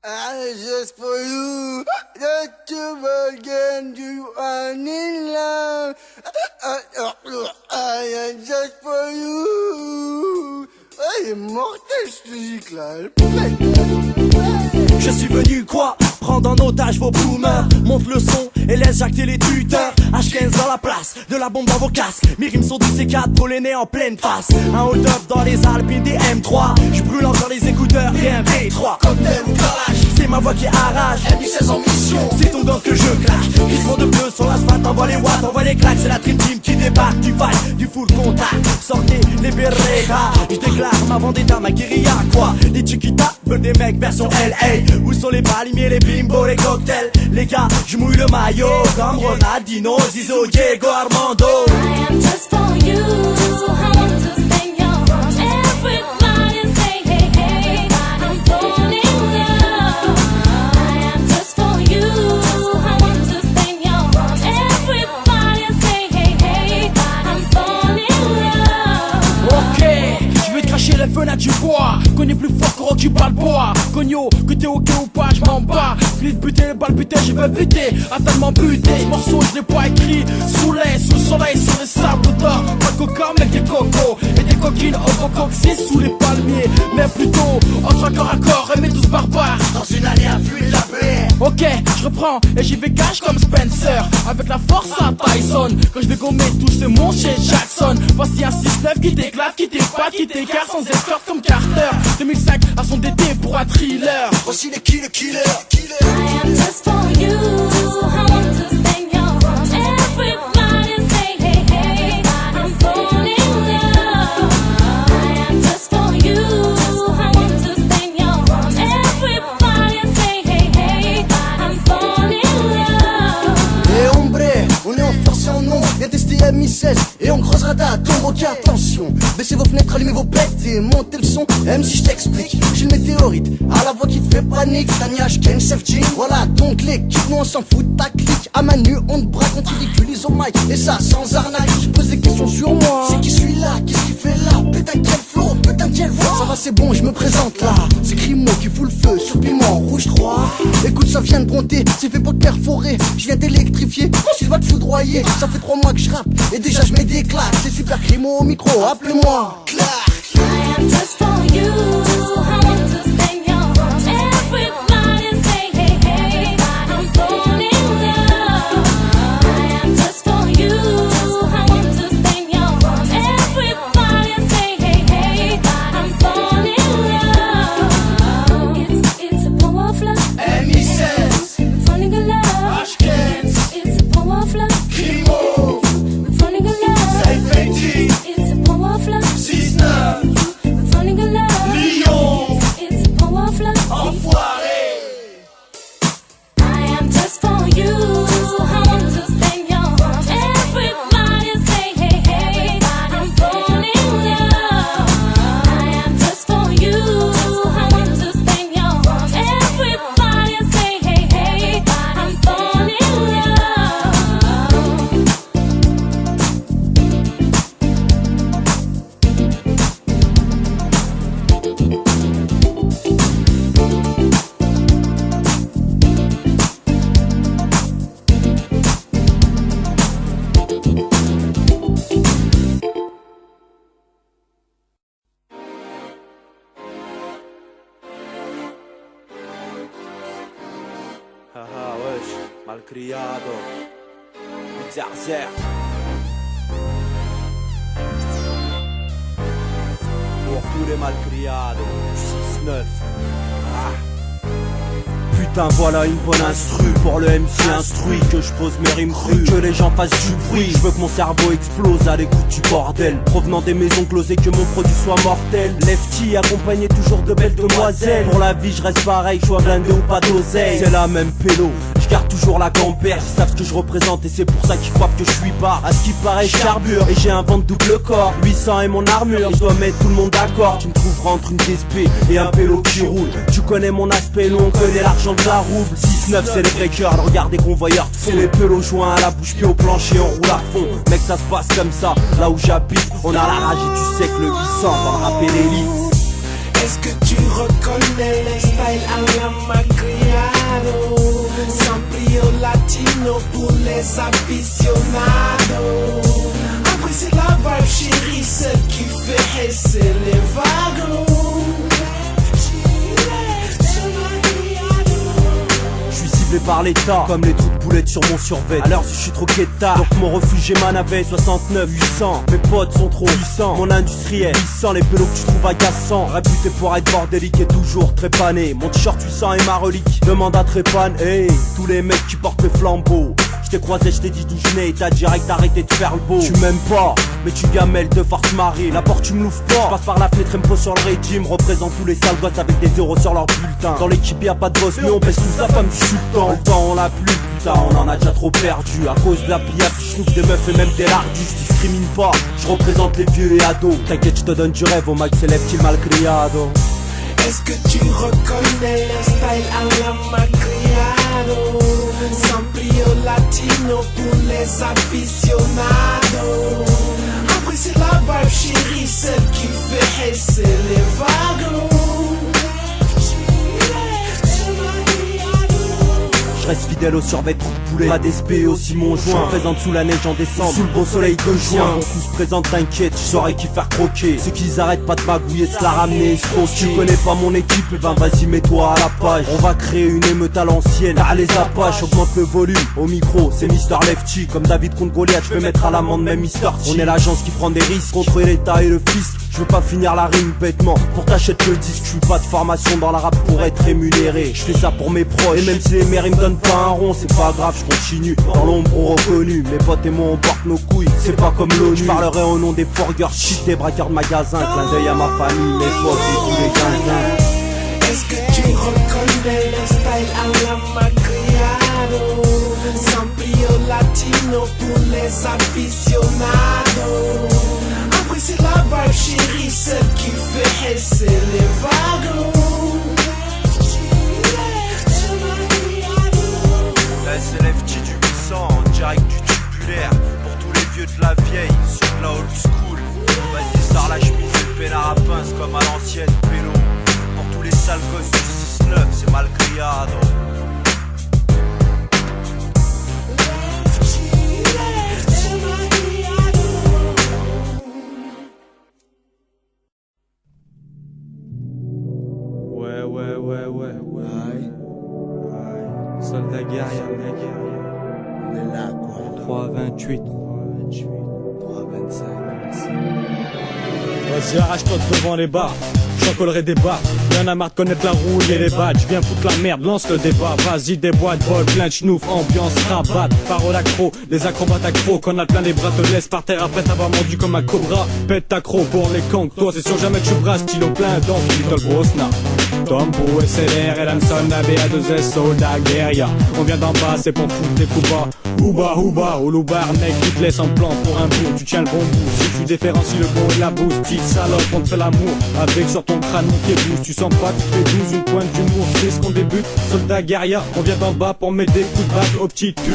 Just for you, just to again, you are in love. Just for you. Elle est mortelle cette musique-là. Je suis venu quoi? Prendre en otage vos boomers. Monte le son et laisse jacter les tuteurs. H15 dans la place, de la bombe dans vos casques. Mes rimes sont du C4 pour les nez en pleine face. Un hold-up dans les Alpes des M3. Je brûle encore les écouteurs et un V3. Cocktail ou clash, c'est ma voix qui arrache. M16 en mission, c'est ton gant que je clash. Crissement de bleu sur l'asphalte, envoie les watts, envoie les claques. C'est la Dream Team qui débarque du fight, du full contact. Sortez les berretas, je déclare ma vendetta, ma guérilla. Quoi? Les Chiquitas veulent des mecs version LA. Où sont les palmiers, les bimbos, les cocktails? Les gars, je mouille le maillot comme Ronaldinho, Zizo, Diego, Armando. I am just for you. I want to spend your everybody say hey hey. I'm falling in love. I am just for you. I want to spend your everybody say hey hey. I'm falling in love. Ok, je vais te cracher les fenêtres du bois. Connais plus fort que Rocky Balboa. Cogno, que t'es ok ou pas, je m'en bats. Flis de buter, balle buter, je vais buter. À tellement buter, ce morceau je l'ai pas écrit. Sous le soleil, sur les sables d'or. Pas de coca, mec des cocos. Et des coquines au coco, c'est sous les palmiers. Mais plutôt, entre corps à corps, et mes tous barbares. Dans une allée à fuir la paix. Ok, je reprends et j'y vais cash comme Spencer. Avec la force à Tyson. Quand je vais gommer tous ces monstres chez Jackson. Voici un 6-9 qui t'éclate, qui t'épate, qui t'écarte sans escorte comme Carter. 2005 à son DT pour un thriller. Voici les killers. I am just for you. I want to spend your everybody say hey hey. I'm falling in love. I am just for you. I want to spend your everybody say hey hey. I'm falling in love. Et ombre, on est en force et en nombre. Y'a des STM-16 et on creusera ta tombe. Ok, attention, baissez vos fenêtres, allumez vos bêtes et montez le son. Même si je t'explique, j'ai le météorite à la voix qui te fait panique. Tania, Ken, Sefji, voilà donc l'équipe. Nous on s'en fout de ta clique. À Manu, on te braque, on te ridiculise au mic. Et ça sans arnaque, je pose des questions sur moi. C'est qui celui-là, qu'est-ce qu'il fait là? Putain quel flow, putain quelle voix. Ça va c'est bon, je me présente là. C'est Crimo qui fout le feu sur piment rouge 3. Écoute ça vient de bronter, c'est fait pour te perforer. Je viens d'électrifier, tu vas te foudroyer. Ça fait 3 mois que je rappe et déjà je mets des claques. C'est super Crimo au micro, appelez-moi Clark. I am just for you. I want to spend your everybody say hey hey. I'm falling in love. I am just for you. I want to spend your everybody say hey hey. I'm falling in love. It's a power of love. M16, We're falling in love. H15, It's a power of love. Crimo, We're falling in love. Safety, It's a power of love. 6-9, We're falling in love. Lyon, It's a power of love. enfoiré. I am just for you. I want to spend your everybody say hey hey. I'm falling in love. I am just for you. I want to spend your everybody say hey hey. I'm falling in love. Haha, wesh, malcriado. Bizarre. Pour tous les malcriados. 6-9. Ah. Putain voilà une bonne instru pour le MC instruit. Que je pose mes rimes crues, que les gens fassent du bruit. Je veux que mon cerveau explose à l'écoute du bordel. Provenant des maisons closées, que mon produit soit mortel. Lefty accompagné toujours de belles demoiselles. Pour la vie je reste pareil, je sois blindé ou pas d'oseille. C'est la même pélo, je garde toujours la gamberge. Ils savent ce que je représente et c'est pour ça qu'ils croient que je suis pas. À ce qui paraît je carbure et j'ai un ventre double corps. 800 est mon armure, je dois mettre tout le monde d'accord. Tu me trouveras entre une DSP et un pélo qui roule. Tu connais mon aspect, nous on connaît l'argent de la rouble. 6-9 c'est les breakers, regardez convoyeurs. C'est les pelos joints à la bouche puis au plancher on roule à fond. Mec ça se passe comme ça, là où j'habite. On a la rage et tu sais que le 800 va me rappeler l'élite. Est-ce que tu reconnais les styles à la Mac? les aficionados. Après c'est la vibe chérie, celle qui fait c'est les wagons. Par l'État, comme les trous de boulettes sur mon survêt. Alors si je suis trop quêtard, donc mon refuge est ma navette 69 800, mes potes sont trop puissants. Mon industriel, puissant, les pélos que tu trouves agaçants. Réputé pour être bordélique et toujours trépané. Mon t-shirt puissant est ma relique, demande à Trépane. Hey, tous les mecs qui portent le flambeau. J't'ai croisé, j't'ai dit d'où je venais et t'as direct arrêté de faire le beau. Tu m'aimes pas, mais tu gamelles de force marée. La porte tu me l'ouvres pas, passe par la fenêtre et me pose sur le régime. Représente tous les sales gosses avec des euros sur leur bulletin. Dans l'équipe y'a pas de boss mais on pèse tous la femme du sultan. Le temps on l'a plus, putain on en a déjà trop perdu. À cause de la pillade, je trouve des meufs et même des lardus. Je discrimine pas, je représente les vieux et ados. T'inquiète je te donne du rêve, au max c'est les petits malcriados. Est-ce que tu reconnais le style à la Malcriado? Samprio latino pour les aficionados. Après c'est la vibe chérie, celle qui fait c'est les wagons. Je reste fidèle au survêt trou de poulet. Pas d'espé aussi mon joint. Présente sous la neige en décembre, sous le beau soleil de juin. On tous présente, t'inquiète, je saurais qui faire croquer. Ceux qui arrêtent pas de magouiller, se la ramener, escroquer. Tu connais pas mon équipe, ben vas-y mets-toi à la page. On va créer une émeute à l'ancienne. T'as les apaches, augmente le volume. Au micro, c'est Mister Lefty. Comme David contre Goliath, je peux mettre à l'amende même Mister T. On est l'agence qui prend des risques contre l'État et le fisc. Je veux pas finir la rime bêtement. Pour t'achètes le disque, je suis pas de formation dans la rap pour être rémunéré. Je fais ça pour mes pros. Et même si les mères ils me donnent pas un rond, c'est pas grave, je continue. Dans l'ombre on reconnu. Mes potes et moi on porte nos couilles. C'est pas comme l'ONU. Je parlerai au nom des forgers, shit, des braqueurs de magasins. Clin d'œil à ma famille, mes potes et tous les zinzins. Est-ce que tu reconnais le style à la Malcriado? Samprio latino pour les aficionados. Après c'est la vibe chérie, celle qui fait c'est les wagons. La SLFT du puissant, en direct du tubulaire. Pour tous les vieux de la vieille, ceux de la old school. Vas-y sors la chemise et le peinard à pince comme à l'ancienne pélo. Pour tous les sales gosses du 6-9, c'est Malcriado. Ouais. Soldat guerrier. On est là quoi. 328. 325. Vas-y, arrache-toi de devant les bars. J'en collerai des barres. Y'en a marre de connaître la rouille et les badges. Viens foutre la merde, lance le débat. Vas-y, des boîtes, bol, plein de schnouf, ambiance, rabat. Parole accro, les acrobates accro. Qu'on a plein les bras, te laisse par terre après t'avoir mordu comme un cobra. Pète accro pour les kangs. Toi, c'est sûr jamais que tu brasses. Stylo plein dans Little Brosna. Tompo, SLR, Elanson, ABA2S, Soldat, Guerilla. On vient d'en bas, c'est pour foutre des coups bas. Ouba, au loubar, mec, tu te laisses en plan pour un bout. Tu tiens le bon bout, si tu différencies le bon et la bouse. Petite salope, on te fait l'amour. Avec sur ton crâne, qui bouge. Tu sens pas, tu fais 12, une pointe d'humour. C'est ce qu'on débute. Soldat, Guerilla, on vient d'en bas pour mettre des coups de batte aux petites putes.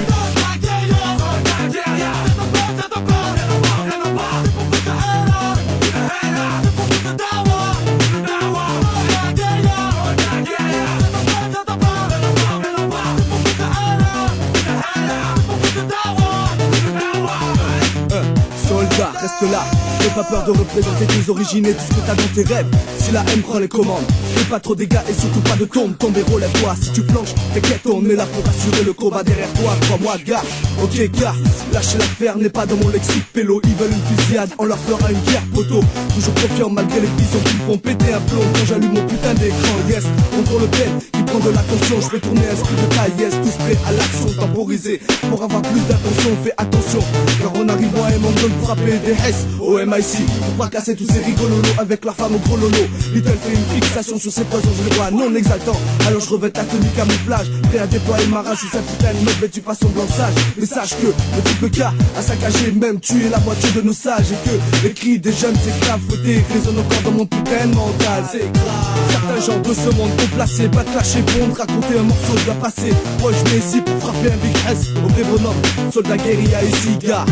Soldat, reste là, n'aie pas peur de représenter tes origines et tout ce que t'as dans tes rêves. Si la haine prend les commandes, fais pas trop dégâts et surtout pas de tombe. Ton héros lève-toi, si tu flanches, t'inquiète, on est là pour assurer le combat derrière toi. Crois-moi gars, ok gars, lâcher l'affaire n'est pas dans mon lexique. Pélo, ils veulent une fusillade, on leur fera une guerre poteau. Toujours confiant malgré les visions qui font péter un plomb. Quand j'allume mon putain d'écran, yes, contrôle le peine, qui prend de l'attention. Je vais tourner un esprit de taille, yes, tous prêts à l'action, temporisé. Pour avoir plus d'attention, fais attention, car on arrive à un moment de frapper des S au MIC. Pour pas casser tous ces rigololos avec la femme au gros lolo. Little fait une fixation sur ses poisons, je les vois non exaltant. Alors je revêt ta tenue camouflage, prêt à déployer ma rage sur cette putain de meuf, mais tu fasses semblant sage. Mais sache que le triple K a saccagé, même tué la moitié de nos sages. Et que les cris des jeunes s'éclavent, fouettés, résonnent encore dans mon putain de mental. C'est grave. Certains gens de ce monde complacés, pas clasher, pondre, raconter un morceau de la passé. Moi je viens ici pour frapper un big S au vrai bonhomme, soldat guérilla ici gars.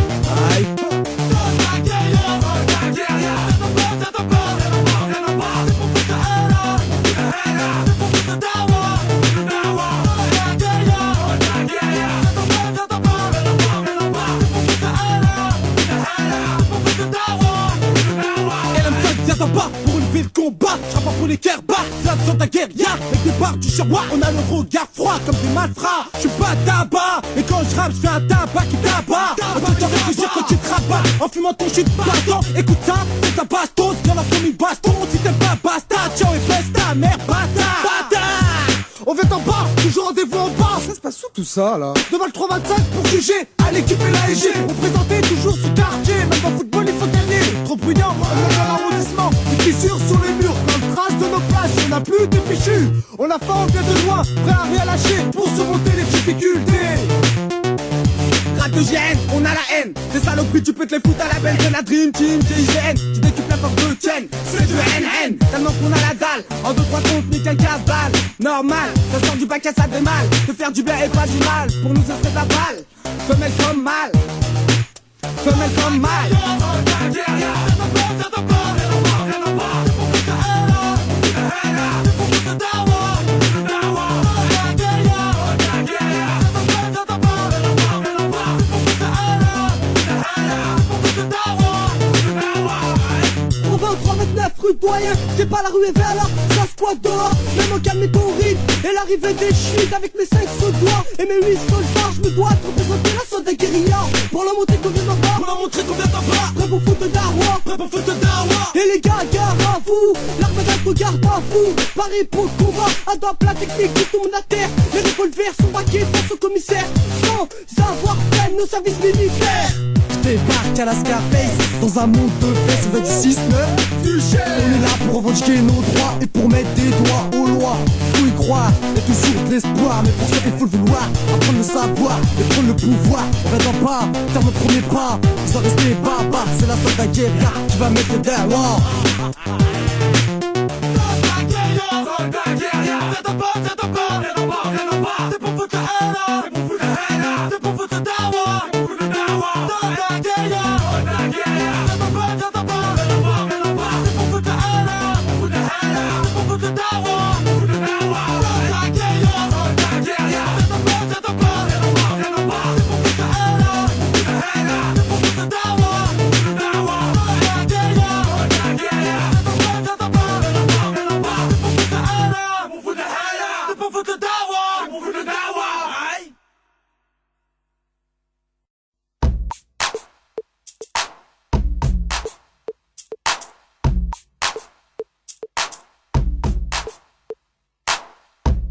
Aïe. soldats guerriers avec des barres du Chihuahua. On a le regard froid comme des malfrats. Je suis pas tabac, et quand je rappe, je fais un tabac qui tabac. On peut t'en réfléchir quand tu te rabats en fumant ton shit pardon. Écoute ça, c'est ta bastos, viens la famille baston. Si t'aimes pas, basta, ciao et baisse ta mère, bâtard. On vient en bas, toujours rendez-vous en bas. Ça se passe où tout ça là? Devant le 325 pour juger, à l'équipe et la EG. On présentait toujours sous quartier, même en football il faut gagner. Trop bruyant, on a un arrondissement. Des fissures sur les murs, dans le trace de nos places, on n'a plus de fichus. On a faim, on vient de loin, prêt à rien lâcher pour surmonter les difficultés. Rap de GN, on a la haine. Ces saloperies, tu peux te les foutre à la belle. C'est la Dream Team, GIGN. Tu décupes la force de tienne, c'est du NN. Tellement qu'on a la dalle, en 2-3 comptes, ni qu'un casse-balle. Normal, ça sort du bac à ça fait mal. De faire du bien et pas du mal, pour nous ça serait de la balle. Femelle comme mal, femelle comme mal. Rue doyen, c'est pas la rue et vers là, ça squat dehors. Même au calme météorite et l'arrivée des chutes avec mes 5 doigts et mes 8 soldats. Je me dois te représenter la soldat guérilla pour leur montrer qu'on vient d'en bas. Pour leur montrer qu'on vient d'en bas. Prêt pour foutre d'Arwa, prêt pour foutre d'Arwa. Et les gars, gare à vous, l'arme d'être garde à vous. Paris pour le combat, à doigt plat technique qui tombe à terre. Les revolvers sont braqués face au commissaire. Sans avoir fait nos services militaires. Débarque à la Scarface, dans un monde de fesses, on va du 6-9 On est là pour revendiquer nos droits et pour mettre des doigts aux lois. Faut y croire, et toujours de l'espoir, mais pour ça il faut le vouloir. Apprendre le savoir et prendre le pouvoir. On va d'en bas, faire notre premier pas. Vous en restez baba, c'est la soldat guerrière qui va mettre les derrière. Soldat guerrière, c'est un pas, c'est un pas, rien en bas, rien en bas. C'est pour foutre la haine, c'est pour foutre la haine, c'est pour foutre d'Arwa, c'est pour foutre d'Arwa. Soldat guerrière, c'est un pas, c'est un pas, rien en bas, rien en bas. C'est pour foutre la haine, c'est pour foutre la haine, c'est pour foutre d'Arwa, c'est pour foutre d'Arwa. Soldat guerrière, c'est un pas, c'est un pas, rien en bas, rien en bas. C'est pour foutre la haine, c'est pour foutre la haine, c'est pour foutre d'Arwa, c'est pour foutre d'Arwa. Soldat guerrière, c'est un pas, c'est un pas, rien en bas, rien en bas. C'est pour foutre la haine, c'est pour foutre la haine, c'est pour foutre d'Arwa, c'est pour foutre d'Arwa. Aïe.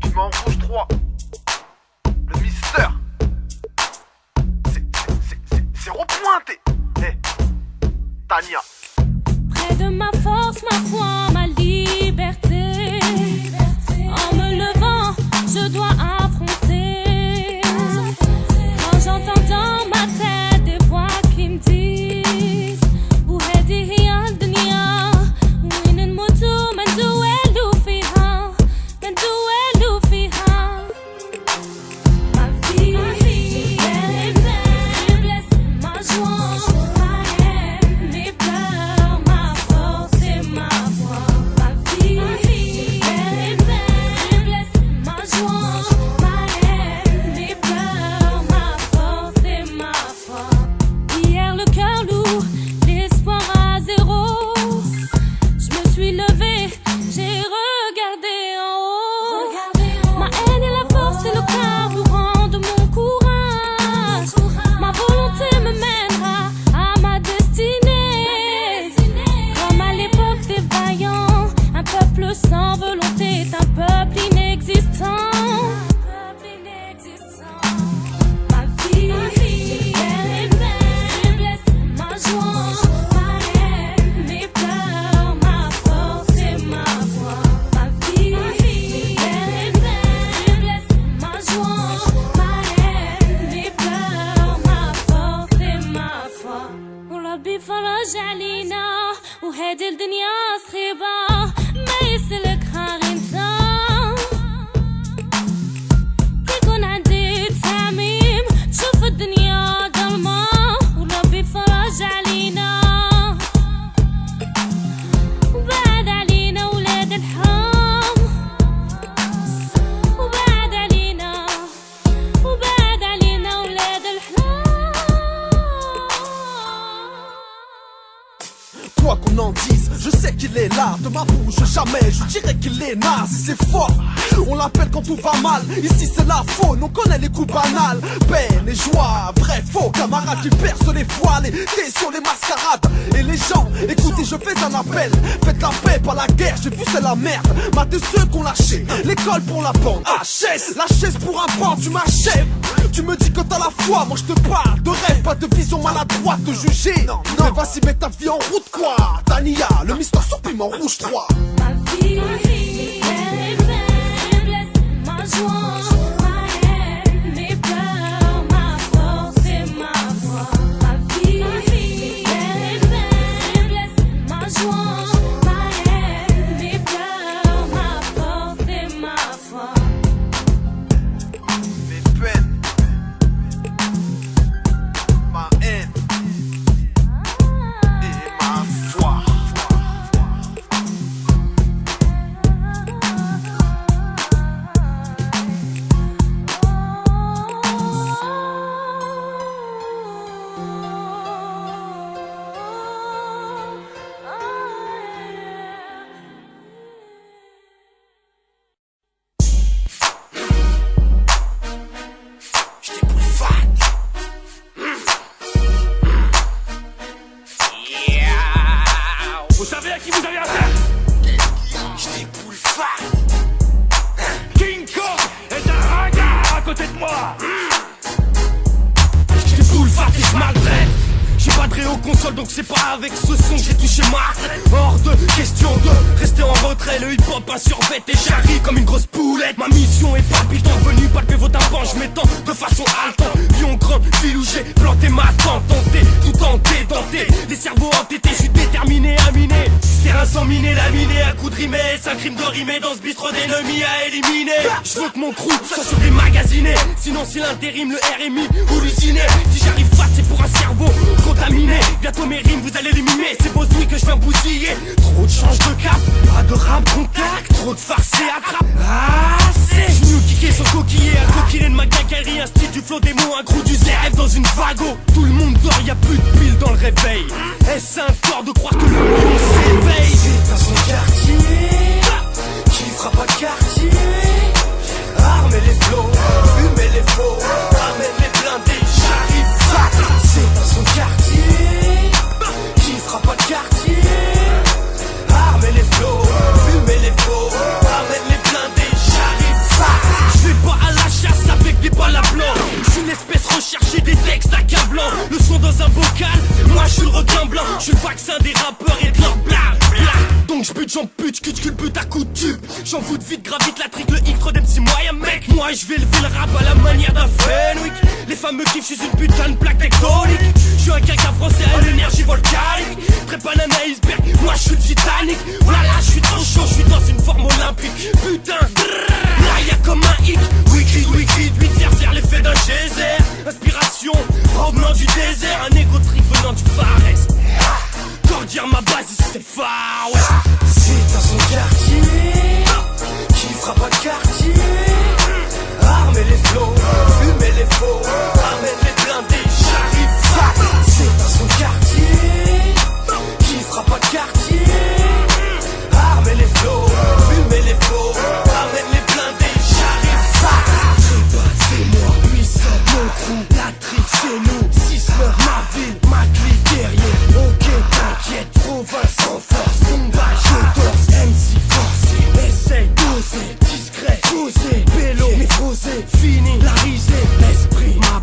Je m'en rouge 3. Le Mister. C'est repointé. Tania. Près de ma force, ma foi, ma liberté. En me levant, je dois affronter. Quand j'entends dans ma tête des voix qui me disent وهذه هي الدنيا وين نموتوا ما ندوالو فيها ما ندوالو فيها. Ma vie, mes faiblesses, ma joie, ma haine, mes peurs, ma force et ma foi. là de ma bouche, jamais je dirais qu'il est naze, c'est fort. On l'appelle quand tout va mal, ici c'est la faune, on connaît les coups banals. Peine et joie, vrai faux, camarades qui percent les voiles, et sur les mascarades. Et les gens, écoutez, je fais un appel, faites la paix, pas la guerre, j'ai vu c'est la merde. Matez ceux qu'on lâché, l'école pour la bande, HS, la chaise pour un banc, tu m'achèves. Tu me dis que t'as la foi, moi je te parle de rêve, pas de vision maladroite de juger. Non, mais vas-y, mets ta vie en route quoi. Tania, le Mister sur piment rouge 3. Ma vie, elle est belle, ma joie, ma haine, mes peurs, ma force et ma foi. Ma vie, elle est belle, ma joie, ma haine, mes peurs, ma force et ma foi. Mes peines, ma haine et ma foi. Vous savez à qui vous avez affaire? J'étais boule fat. King Kong est un ringard à côté de moi. J'étais boule fat et je maltraite. J'ai pas de réo console donc c'est pas avec ce son que j'ai touché ma retraite. Hors de question de rester en retrait. Le hip hop a survêt et j'arrive comme une grosse poulette. Ma mission est palpitante, venu palper vos tympans. Je m'étends de façon haletante. Lion grande, ville où j'ai planté ma tente. Tenté, tout tenté, tenté. Les cerveaux entêtés, je suis déterminé à miner. Ce terrain sans miner, laminé à coups de rimet. C'est un crime de rimer dans ce bistrot d'ennemis à éliminer. Je veux que mon crew soit sur des magasinés. Sinon c'est l'intérim, le RMI ou l'usiné. Si j'arrive fat c'est pour un cerveau contaminé. Bientôt mes rimes vous allez les mimer. C'est vos ouïes que je viens bousiller. Trop de change de cap, pas de rap contact. Trop de farce et attrape. Ah c'est venu kicker sans coquiller. Un coquillet de ma quincaillerie. Un style du flow des mots. Un gros du ZRF dans une vago. Tout le monde dort, y'a plus de piles dans le réveil. Est-ce un tort de croire que le monde s'éveille? C'est à son quartier qui fera pas de quartier. Armer les flots, fumer les faux. Ramène les blindés, j'arrive fat. C'est à son quartier qui fera pas de quartier. Armer les flots, fumer les faux. Ramène les blindés, j'arrive fat. Je vais pas à la chasse avec des balles à blanc. Je suis une espèce recherchée des textes accablants. Le son dans un bocal, moi je suis le requin blanc. Je suis le vaccin des rappeurs et de leur bla bla. Donc j'bute, j'en pute, j'culbute à coups de tube. J'en fous de vite, gravite la trique, le X3 d'MC moyen mec. Moi je vais lever le rap à la manière d'un Fenwick. Les fameux kiffs, je suis une putain de plaque tectonique. Je suis un caca français à l'énergie volcanique. Très banana iceberg, moi je suis le Titanic. Voilà, je suis trop chaud, je suis dans une forme olympique. Putain, là y'a comme un hic. Wicked, 8-0, l'effet d'un geyser. Inspiration, provenant du désert. Un égo trip venant du Far Est. Quand dire ma base ici c'est Far West. C'est à son quartier qui fera pas de quartier. Armer les flots, fumer les faux. Ramène les blindés, j'arrive fat. C'est à son quartier qui fera pas de quartier. Armer les flots, fumer les faux. Ramène les blindés, j'arrive fat. C'est moi, puissant, mon crew, la trique c'est nous. 6-9, ma ville, ma clique guerrier. Ok, t'inquiète, province en force. Combat, je torse, MC corsé. Essaye, doser, discret, posé. Vélo, névrosé, fini, la risée. L'esprit, ma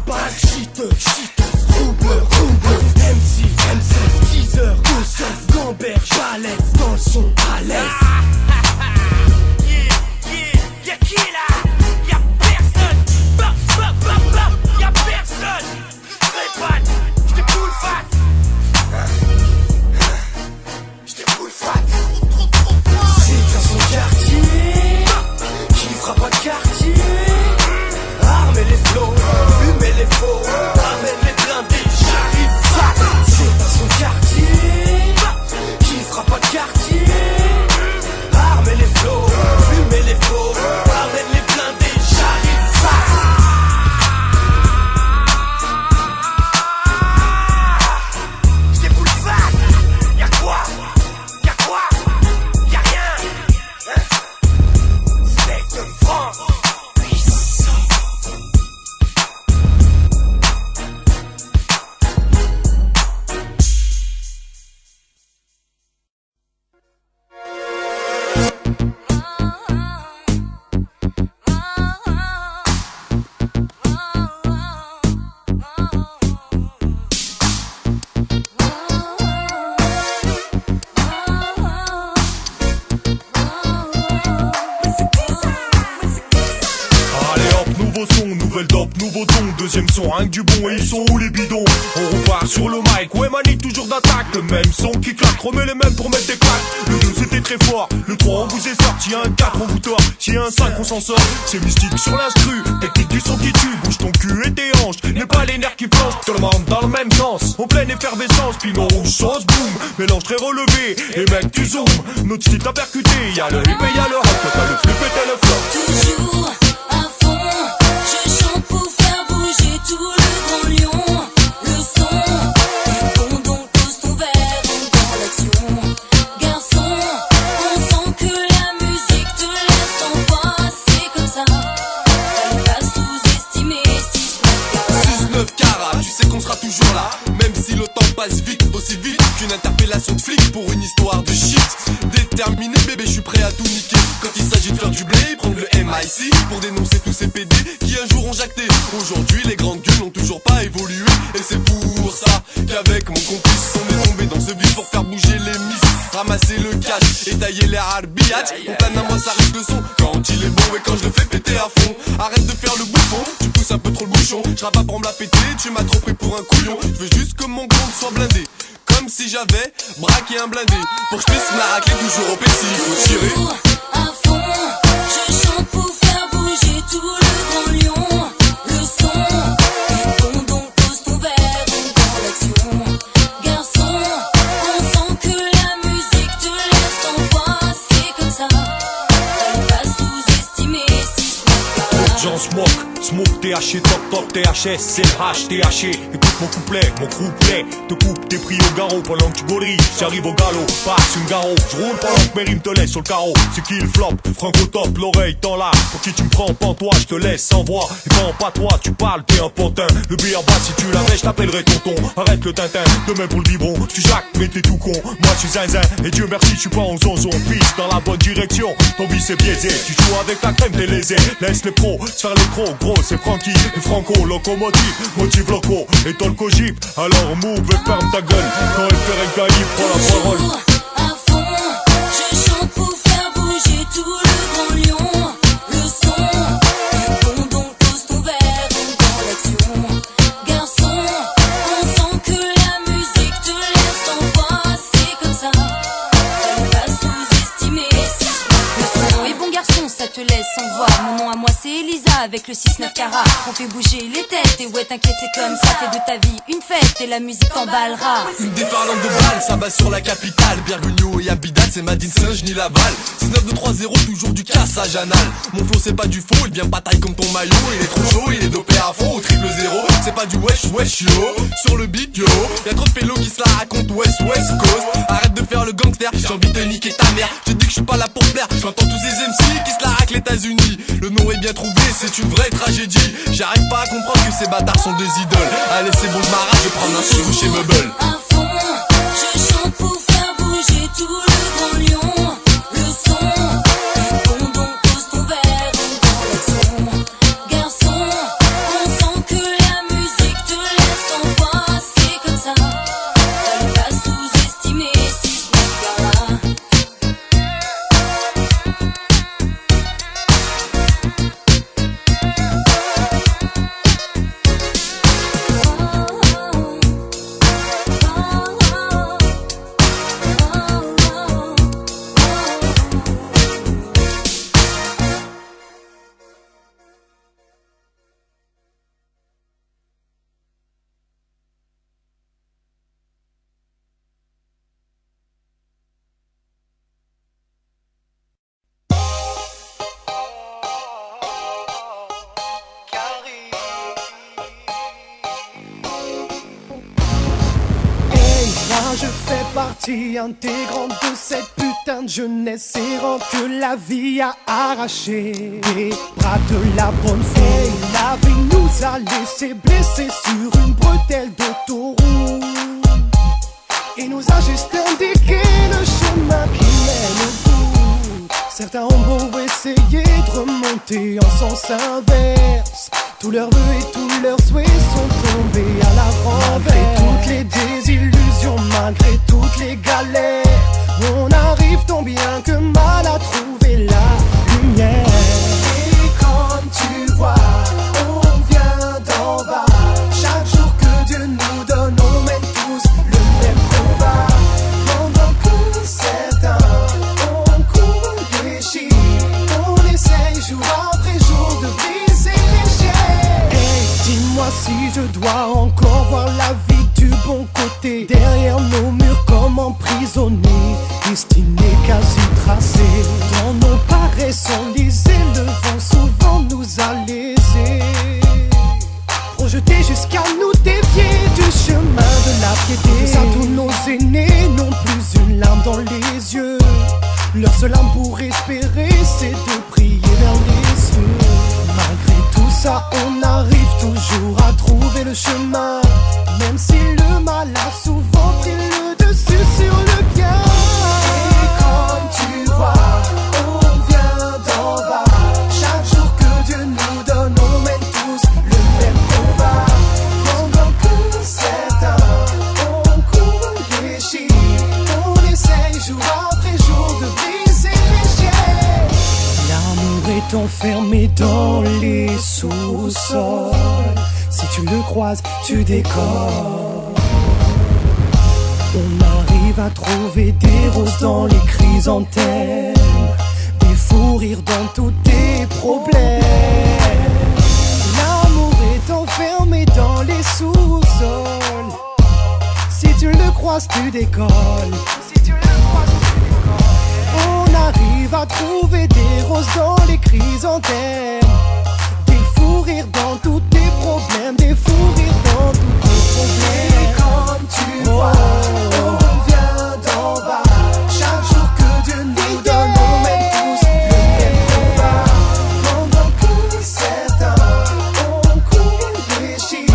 nouveau son, nouvelle dope, nouveau ton. Deuxième son, rien que du bon et ils sont où les bidons? On repart sur le mic, ouais Mani toujours d'attaque. Le même son qui claque, remets les mêmes pour mettre des claques. Le 2 c'était très fort, le 3 on vous est sorti. Un 4 on vous tord, si un 5 on s'en sort. C'est mystique sur l'instru, technique du son qui tue. Bouge ton cul et tes hanches, n'est pas les nerfs qui flanchent. Tout le monde dans le même sens, en pleine effervescence. Piment rouge, sauce, boum, mélange très relevé. Et mec tu zoomes, notre style t'a percuté. Y'a le hip et y'a le rap, t'as le flip et t'as le flop. Toujours à fond, je chante pour faire bouger tout le grand lion. Le son est bon donc pose ton verre, on dans l'action. Garçon, on sent que la musique te laisse en voix, c'est comme ça. Fallait pas sous-estimer 6-9 carats, tu sais qu'on sera toujours là. Même si le temps passe vite, aussi vite qu'une interpellation de flic pour une histoire de shit. Déterminé bébé, je suis prêt à tout niquer. Quand il s'agit de faire du blé, prendre le MIC pour dénoncer tous ces PD qui un jour ont jacté. Aujourd'hui les grandes gueules n'ont toujours pas évolué. Et c'est pour ça qu'avec mon complice on est tombé dans ce vide pour faire bouger les miss, ramasser le cash et tailler les arbillages. Mon plan à moi ça risque le son quand il est bon et quand je le fais péter à fond. Arrête de faire le bouffon, tu pousses un peu trop le bouchon. Je pas pour me la péter, tu m'as trop pris pour un couillon. Je veux juste que mon compte soit blindé, comme si j'avais braqué un blindé. Pour que je puisse me la racler toujours au PC, faut tirer. Toujours à fond, je chante pour faire bouger tout le grand lion. Le son est bon donc pose ton verre, on dans l'action. Garçon, on sent que la musique te laisse en voix, c'est comme ça. Fallait pas sous-estimer 6-9 J'en smoke, THC, top, THS, c'est le H, THC. Écoute mon couplet, mon couplet. Te coupe tes prix au garrot pendant que tu gauleries. J'arrive au galop, passe une garrot. Je roule pendant que Mérim te laisse sur le carreau. C'est qui le flop, Franco top, l'oreille dans là. Pour qui tu me prends, pantois, je te laisse sans voix. Et quand pas toi, tu parles, t'es un pantin. Le BR bas, si tu l'avais, je t'appellerais tonton. Arrête le tintin, demain pour le biberon. Tu jacques, mais t'es tout con. Moi, je suis zinzin. Et Dieu merci, je suis pas en zonzon. Pisse dans la bonne direction, ton vice est biaisé. Tu joues avec la crème, t'es lésé. Laisse les pros, se faire les crocs, gros, c'est Francky et Franco, locomotive, motive loco, et ton cogip, alors move et ferme ta gueule, quand elle fait régailler, prends la parole. Toujours à fond, je chante pour faire bouger tout le grand lion. Le son est bon donc pose ton verre, on dans l'action. Garçon, on sent que la musique te laisse en voix, c'est comme ça. Fallait pas sous-estimer 6-9. Le son est bon garçon, ça te laisse en voix. Mon nom à moi c'est Elisa avec le 6-9 carats. On fait bouger les têtes et ouais t'inquiète c'est comme ça. Fais de ta vie une fête et la musique t'emballera. Une déferlante de balles, ça bat sur la capitale. Birgugno et Abidal, c'est Madine Saint-Genis Laval. 6-9-2-3-0, toujours du cassage anal. Mon flow c'est pas du faux, il vient pas taille comme ton maillot. Il est trop chaud, il est dopé à fond au 000. C'est pas du wesh wesh yo. Sur le beat yo, y'a trop de pélos qui se la racontent West Coast. Arrête de faire le gangster, j'ai envie de niquer ta mère. J'ai dit que je suis pas là pour plaire, j'entends tous ces MC qui se la raclent les États-Unis. Le nom est bien trouvé, c'est une vraie tragédie. J'arrive pas à comprendre que ces bâtards sont des idoles. Allez c'est bon, je m'arrache, je vais prendre un sous chez Meuble. À fond, je chante pour faire bouger tout le grand lion. Le son est bon donc pose ton verre, on dans l'action. Garçon, on sent que la musique te laisse en voix, c'est comme ça. Fallait pas sous-estimer 6-9 carats. Je fais partie intégrante de cette putain de jeunesse errante que la vie a arraché. Bras de la bonne fée, la vie nous a laissé blessés sur une bretelle d'autoroute et nous a juste indiqué le chemin qui mène au bout. Certains ont beau essayer de remonter en sens inverse, tous leurs vœux et tous leurs souhaits sont tombés à la renverse. Malgré toutes les désillusions, malgré toutes les galères, on arrive tant bien que mal à trouver la lumière. Et quand tu vois si je dois encore voir la vie du bon côté. Derrière nos murs comme emprisonnés, destinés quasi tracés. Dans nos paresses enlisées, le vent souvent nous a lésés, projetés jusqu'à nous dévier du chemin de la piété. Tout ça, tous nos aînés n'ont plus une larme dans les yeux. Leur seule âme pour espérer, c'est de prier vers les cieux. Malgré tout ça, on arrive toujours à trouver le chemin, même si le mal a souvent pris le dessus sur le bien. Et comme tu vois, on vient d'en bas. Chaque jour que Dieu nous donne, on mène tous le même combat. Pendant que certains, on court les chiffres, on essaye jour après jour de briser les chaînes. L'amour est enfermé dans les sous-sols. Si tu le croises, tu décolles. On arrive à trouver des roses dans les chrysanthèmes, des fous rires dans tous tes problèmes. L'amour est enfermé dans les sous-sols. Si tu le croises, tu décolles. On arrive à trouver des roses dans les chrysanthèmes, des fous rires dans tous tes problèmes, des fous rires dans tous tes problèmes. Et comme tu vois, on vient d'en bas. Chaque jour que Dieu nous donne, on mène tous le même combat. Pendant que certains, on court les chiffres,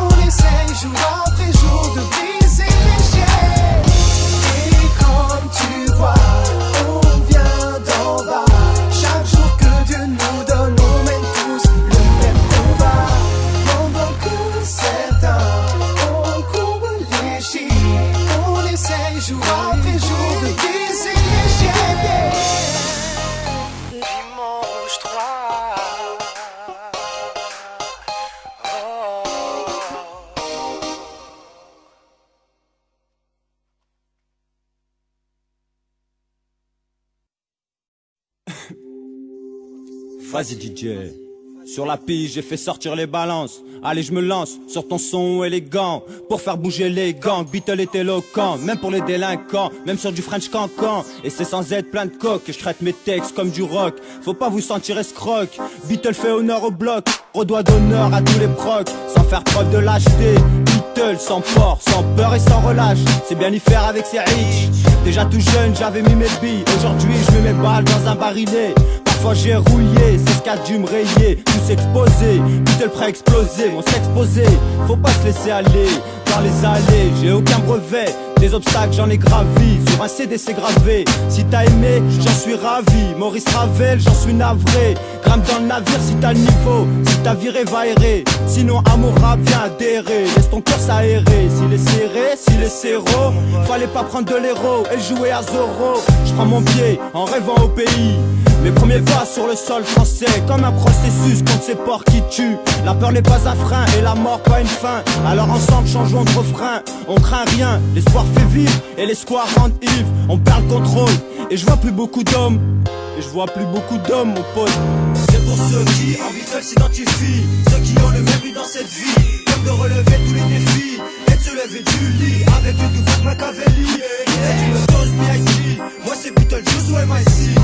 on essaye jour après jour de briser les chaînes. Et comme tu vois, on vient d'en bas. Chaque jour que Dieu nous donne, on mène tous le même combat. Pendant que certains, on court les chiffres, on essaye jour après jour de briser les chaînes. Dimanche 3. Vas-y DJ, sur la piste j'ai fait sortir les balances. Allez je me lance sur ton son élégant, pour faire bouger les gangs. Beatle est éloquent, même pour les délinquants, même sur du French cancan. Et c'est sans être plein de coke que je traite mes textes comme du rock. Faut pas vous sentir escroc, Beatle fait honneur au bloc, redoit d'honneur à tous les procs, sans faire preuve de lâcheté. Beatle sans port, sans peur et sans relâche, c'est bien y faire avec ses riches. Déjà tout jeune j'avais mis mes billes, aujourd'hui je mets mes balles dans un barillet. Parfois j'ai rouillé, c'est ce qu'a dû me rayer. Tout s'exposer, Beatle prêt à exploser. On s'exposer, faut pas se laisser aller dans les allées, j'ai aucun brevet. Des obstacles j'en ai gravi, sur un CD c'est gravé. Si t'as aimé, j'en suis ravi. Maurice Ravel, j'en suis navré. Grimpe dans le navire si t'as le niveau, si t'as viré va errer. Sinon amour rap viens adhérer, laisse ton cœur s'aérer. S'il est serré, s'il est serré, fallait pas prendre de l'héros et jouer à Zorro. Je prends mon pied en rêvant au pays, mes premiers pas sur le sol français, comme un processus contre ces porcs qui tuent. La peur n'est pas un frein et la mort pas une fin. Alors ensemble changeons de refrain, on craint rien. L'espoir fait vivre et l'espoir rend ivre. On perd le contrôle et je vois plus beaucoup d'hommes. Et je vois plus beaucoup d'hommes mon pote. C'est pour ceux qui en Beatles s'identifient, ceux qui ont le même but dans cette vie, comme de relever tous les défis et de se lever du lit avec le Tupac Machiavelli. Il est une dose B.I.G. Moi c'est Beetlejuice ou MIC.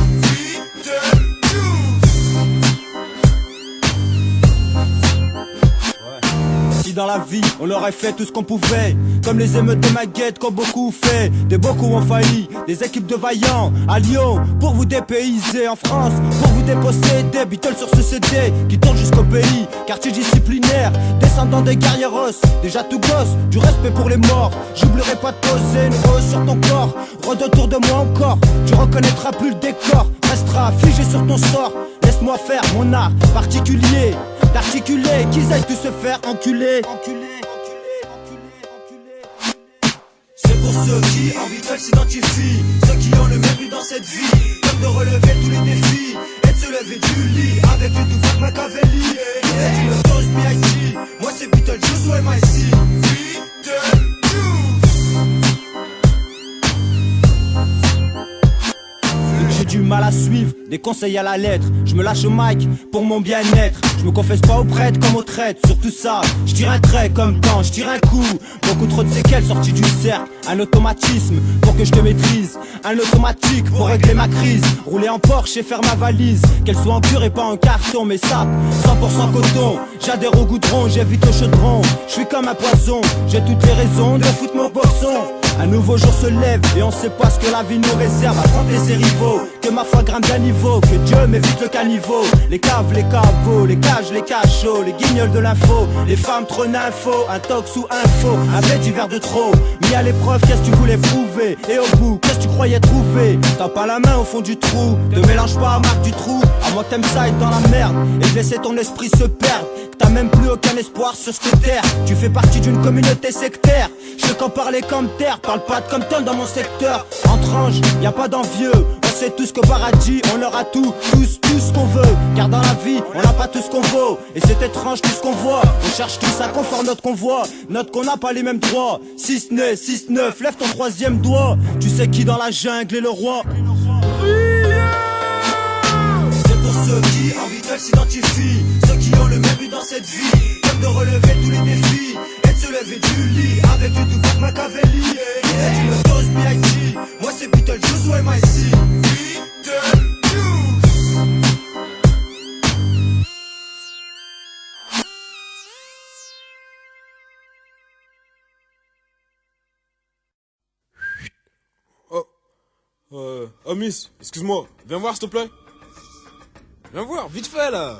Si dans la vie on leur aurait fait tout ce qu'on pouvait, comme les émeutes de Maguette qu'ont beaucoup fait, des beaucoup ont failli, des équipes de vaillants à Lyon pour vous dépayser, en France pour vous déposséder. Beatles sur ce CD qui tourne jusqu'au pays, quartier disciplinaire, descendant des guerrieros, déjà tout gosse, du respect pour les morts. J'oublierai pas de poser une rose sur ton corps, rôde autour de moi encore, tu reconnaîtras plus le décor, restera figé sur ton sort. Laisse-moi faire mon art particulier d'articuler, qu'ils aillent tous se faire enculer. C'est pour ceux qui en Beatles s'identifient, ceux qui ont le même but dans cette vie, comme de relever tous les défis et de se lever du lit avec le Tupac Machiavelli. Il est une dose B.I.G. Moi c'est Beetlejuice ou MIC. J'ai du mal à suivre des conseils à la lettre. Je me lâche au mic pour mon bien-être. Je me confesse pas aux prêtres comme aux traites. Sur tout ça, je tire un trait comme quand je tire un coup. Beaucoup trop de séquelles sorties du cercle. Un automatisme pour que je te maîtrise. Un automatique pour régler ma crise. Rouler en Porsche et faire ma valise. Qu'elle soit en pur et pas en carton. Mais ça, 100% coton. J'adhère au goudron, j'évite le chaudron. Je suis comme un poisson, j'ai toutes les raisons de foutre mon boxon. Un nouveau jour se lève et on sait pas ce que la vie nous réserve. Affronter ses rivaux, que ma foi grimpe d'un niveau. Que Dieu m'évite le caniveau. Les caves, les caveaux, les cages, les cachots. Les guignols de l'info, les femmes trop nympho. Un tox ou info, un fait divers de trop. Mis à l'épreuve, qu'est-ce que tu voulais prouver? Et au bout, qu'est-ce que tu croyais trouver? T'as pas la main au fond du trou. Te mélange pas à marque du trou. À moi t'aimes ça être dans la merde et de laisser ton esprit se perdre. T'as même plus aucun espoir sur cette terre. Tu fais partie d'une communauté sectaire. Je sais qu'en parler comme terre. Parle pas de comme tonne dans mon secteur. Entre anges, y a pas d'envieux. On sait tous qu'au paradis, on aura tout ce qu'on veut. Car dans la vie, on n'a pas tout ce qu'on vaut. Et c'est étrange tout ce qu'on voit. On cherche tous à confort notre convoi. Note qu'on n'a pas les mêmes droits. 6-9, 6-9, lève ton troisième doigt. Tu sais qui dans la jungle est le roi. C'est pour ceux qui en veulent s'identifient. Ceux qui ont le même but dans cette vie. Comme de relever tous les défis. Et de se lever du lit. Avec du Tupac Machiavelli. Il est une dose B.I.G. Moi c'est Beetlejuice ou M.I.C. Oh Miss, excuse-moi, viens voir s'il te plaît. Viens voir, vite fait là.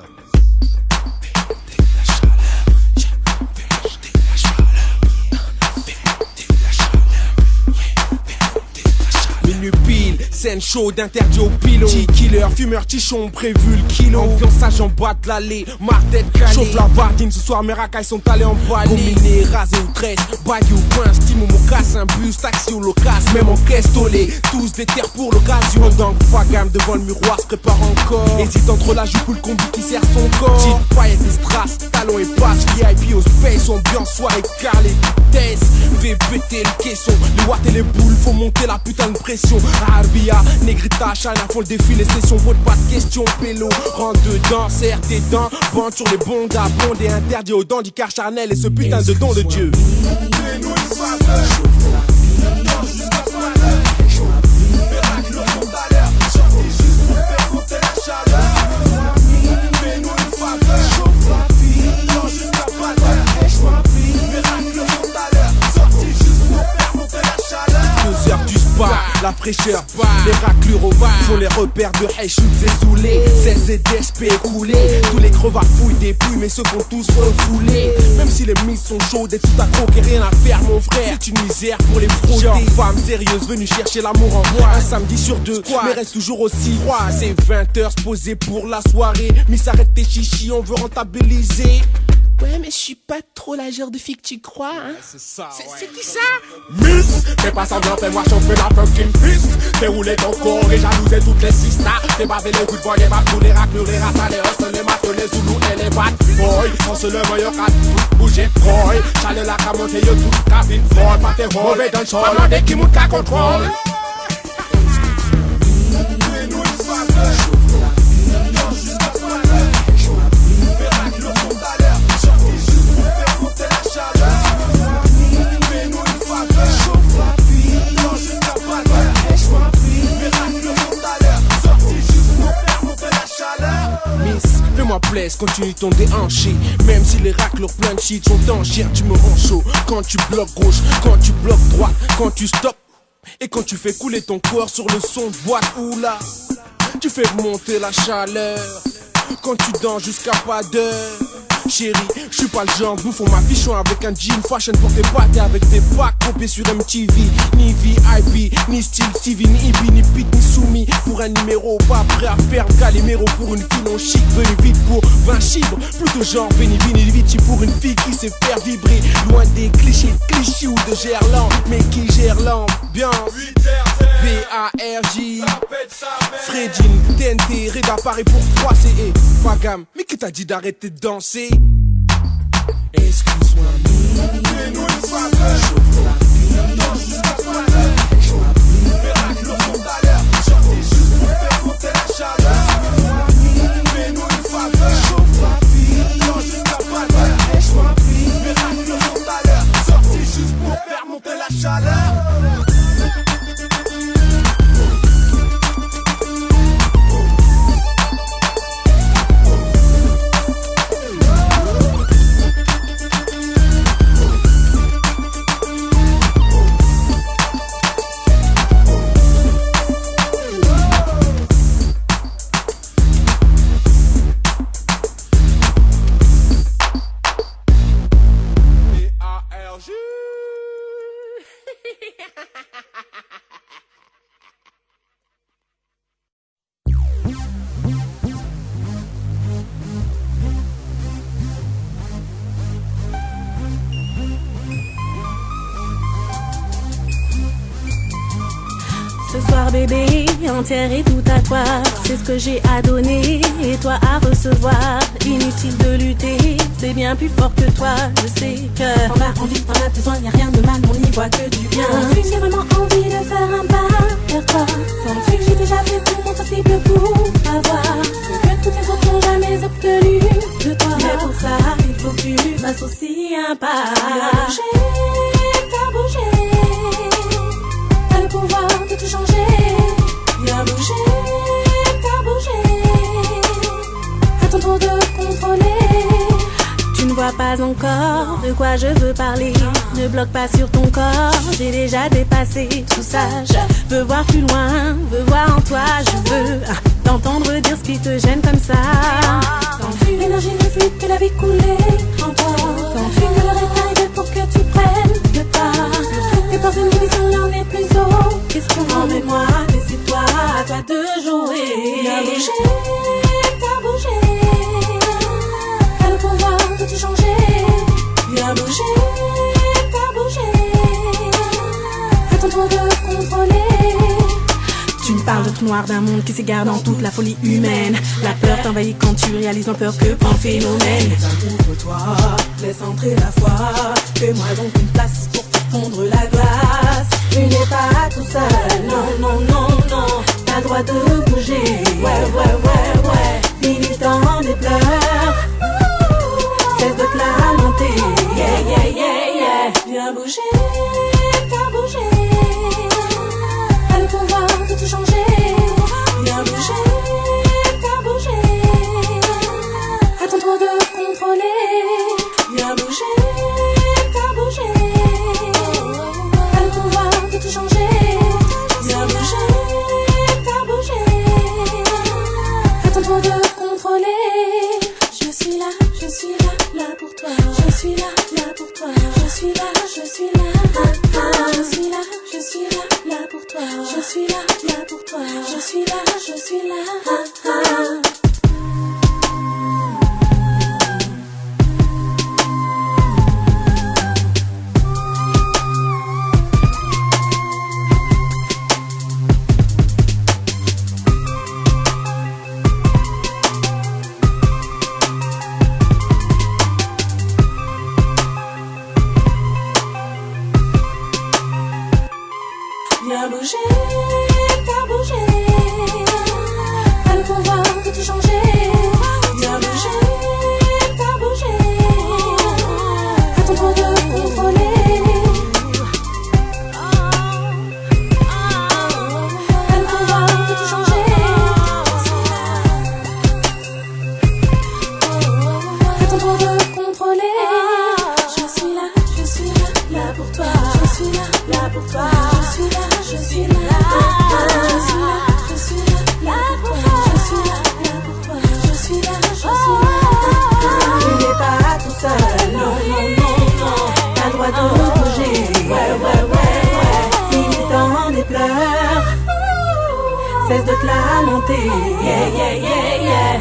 Minuit pile, scène chaude, interdit au pilot. Killer, fumeur, tichon, prévu le kilo. Ambiance agent boîte de l'allée, marque tête calée. Chauffe la vardine, ce soir mes racailles sont allées en balai. Combiné, rasé ou tresse, bague ou point, stime ou mocasse, un bus, taxi ou locasse. Même en caisse tolée, tous des terres pour l'occasion. Donc Fagam devant le miroir se prépare encore. Hésite entre la jupe ou le combi qui sert son corps. Petite paillette et strass, talons et passes, VIP au space, ambiance soirée carlée. Tess, fait péter le caisson. Les watts et les boules, faut monter la putain de pression. Arbia, Negrita, Chana font le défi, les sessions, vote pas de questions, pélo. Rentre dedans, serre tes dents, bande sur les bondes à bond et interdit aux dents d'Icar charnel et ce putain de don de Dieu. Fais-nous une faveur, jusqu'à ce malheur. Miracle au fond à l'heure, sorti juste pour faire monter la chaleur. Fais-nous une faveur, jusqu'à ce malheur. Miracle au fond à l'heure, sorti juste pour faire monter la chaleur. 2 heures du spa, la fraîcheur, les raclures au bar font les repères de Hey Shoot et Zoulé. 16 et DSP roulés, tous les crevards fouillent des pluies mais se font tous refouler. Même si les mises sont chaudes et tout à croquer, rien à faire mon frère. C'est une misère pour les frauder. Genre femme sérieuse venue chercher l'amour en moi. Un samedi sur 2, mais reste toujours aussi froid. C'est 20h se poser pour la soirée. Miss arrête tes chichis, on veut rentabiliser. Ouais mais je suis pas trop la genre de fille que tu crois hein. C'est ça, c'est qui ça? Miss, fais pas semblant, fais-moi chauffer la fucking piste. Fais rouler ton corps et jalouser toutes les sistas. Fais baver les coups de voix, les maps, tous les raclures, les ratas, les hostes, les matos, les zoulous et les bad boys. Pense le meilleur à tout bouger, boy. Chale la camonte, yo tout cabine fort. Pas tes mauvais dans le sol, on a des qui montent qu'à contrôle. Fais-nous une faveur, jusqu'à ce malheur. Miracle au fond à l'heure. Fais-nous une faveur, chauffe la pluie, non jusqu'à pas l'heure. Miracle au fond à l'heure, sorti juste pour faire monter la chaleur. Miss, fais-moi plaisir, continue ton déhanché. Même si les raclures plein de shit sont en chair, tu me rends chaud. Quand tu bloques gauche, quand tu bloques droite, quand tu stops et quand tu fais couler ton corps sur le son de boîte ou là, tu fais monter la chaleur. Quand tu danses jusqu'à pas d'heure. Chérie, je suis pas le genre bouffon ma fichon avec un jean fashion pour tes pâtes et avec des packs copiés sur MTV. Ni VIP, ni style TV, ni hippie, ni pit, ni soumis. Pour un numéro, pas prêt à faire le caléméro. Pour une fille non chic, venez vite pour 20 chibres. Plutôt genre veni viti pour une fille qui sait faire vibrer. Loin des clichés ou de Gerland, mais qui gère l'ambiance. B.A.R.J. Fredine, TNT, Reda Paris pour 3 CE. Fagam, mais qui t'a dit d'arrêter de danser? Excuse-moi, fais-nous une faveur, chauffe la pluie, danse jusqu'à ce malheur. Miracle au fond à l'heure, sorti juste pour faire monter la chaleur. bébé, entière et tout à toi. C'est ce que j'ai à donner et toi à recevoir. Inutile de lutter, c'est bien plus fort que toi. Je sais que t'en as envie, t'en as besoin, y'a rien de mal, on n'y voit que du bien. j'ai vraiment envie de faire un pas vers toi. Sans que j'ai déjà fait tout mon possible pour avoir ce que toutes les autres n'ont jamais obtenu de toi. Mais pour ça, il faut que tu fasses aussi un pas. T'as bougé, t'as le pouvoir de tout changer. Viens bouger, t'as bougé, à ton tour de contrôler. Tu ne vois pas encore de quoi je veux parler. Ne bloque pas sur ton corps, j'ai déjà dépassé tout ça. Je veux voir plus loin, veux voir en toi. Je veux t'entendre dire ce qui te gêne comme ça. l'énergie ne fait que la vie couler en toi. Que le réveil pour que tu prennes le pas. Tes pensées nous disent l'un n'est plus haut. Qu'est-ce qu'on emmène-moi, décide-toi, à toi de jouer. Viens bouger, t'as bougé, t'as le pouvoir de tout changer. Viens bouger, t'as bougé, à ton tour de contrôler. tu me parles de trou noir d'un monde qui s'égare dans toute la folie humaine. La peur t'envahit quand tu réalises ma peur que prend le phénomène. Ouvre-toi, laisse entrer la foi. Fais-moi donc une place pour faire fondre la glace. Tu n'es pas tout seul, non, non, non, non. t'as le droit de bouger. Ouais. Finis le temps des pleurs, cesse de te lamenter. Yeah. Viens bouger, t'as bougé, t'as le pouvoir de tout changer. Viens bouger, t'as bougé, à ton tour de contrôler. viens bouger, t'as bougé, t'as le pouvoir de tout changer. viens bouger, t'as bougé, à ton tour de contrôler. Je suis là pour toi. Je suis là pour toi. Je suis là pour toi. Je suis là pour toi. Je suis là. viens bouger, t'as bougé, t'as le pouvoir de tout changer. viens bouger, t'as bougé, à ton tour de contrôler. T'as le pouvoir de tout changer. À ton tour de contrôler. Je suis là pour toi. Je suis là pour toi. Je suis là pour toi. Je suis là pour toi. Je suis là. tu n'es pas tout seul, non. T'as le droit de bouger. Ouais. Finis le temps des pleurs, cesse de te lamenter. Yeah.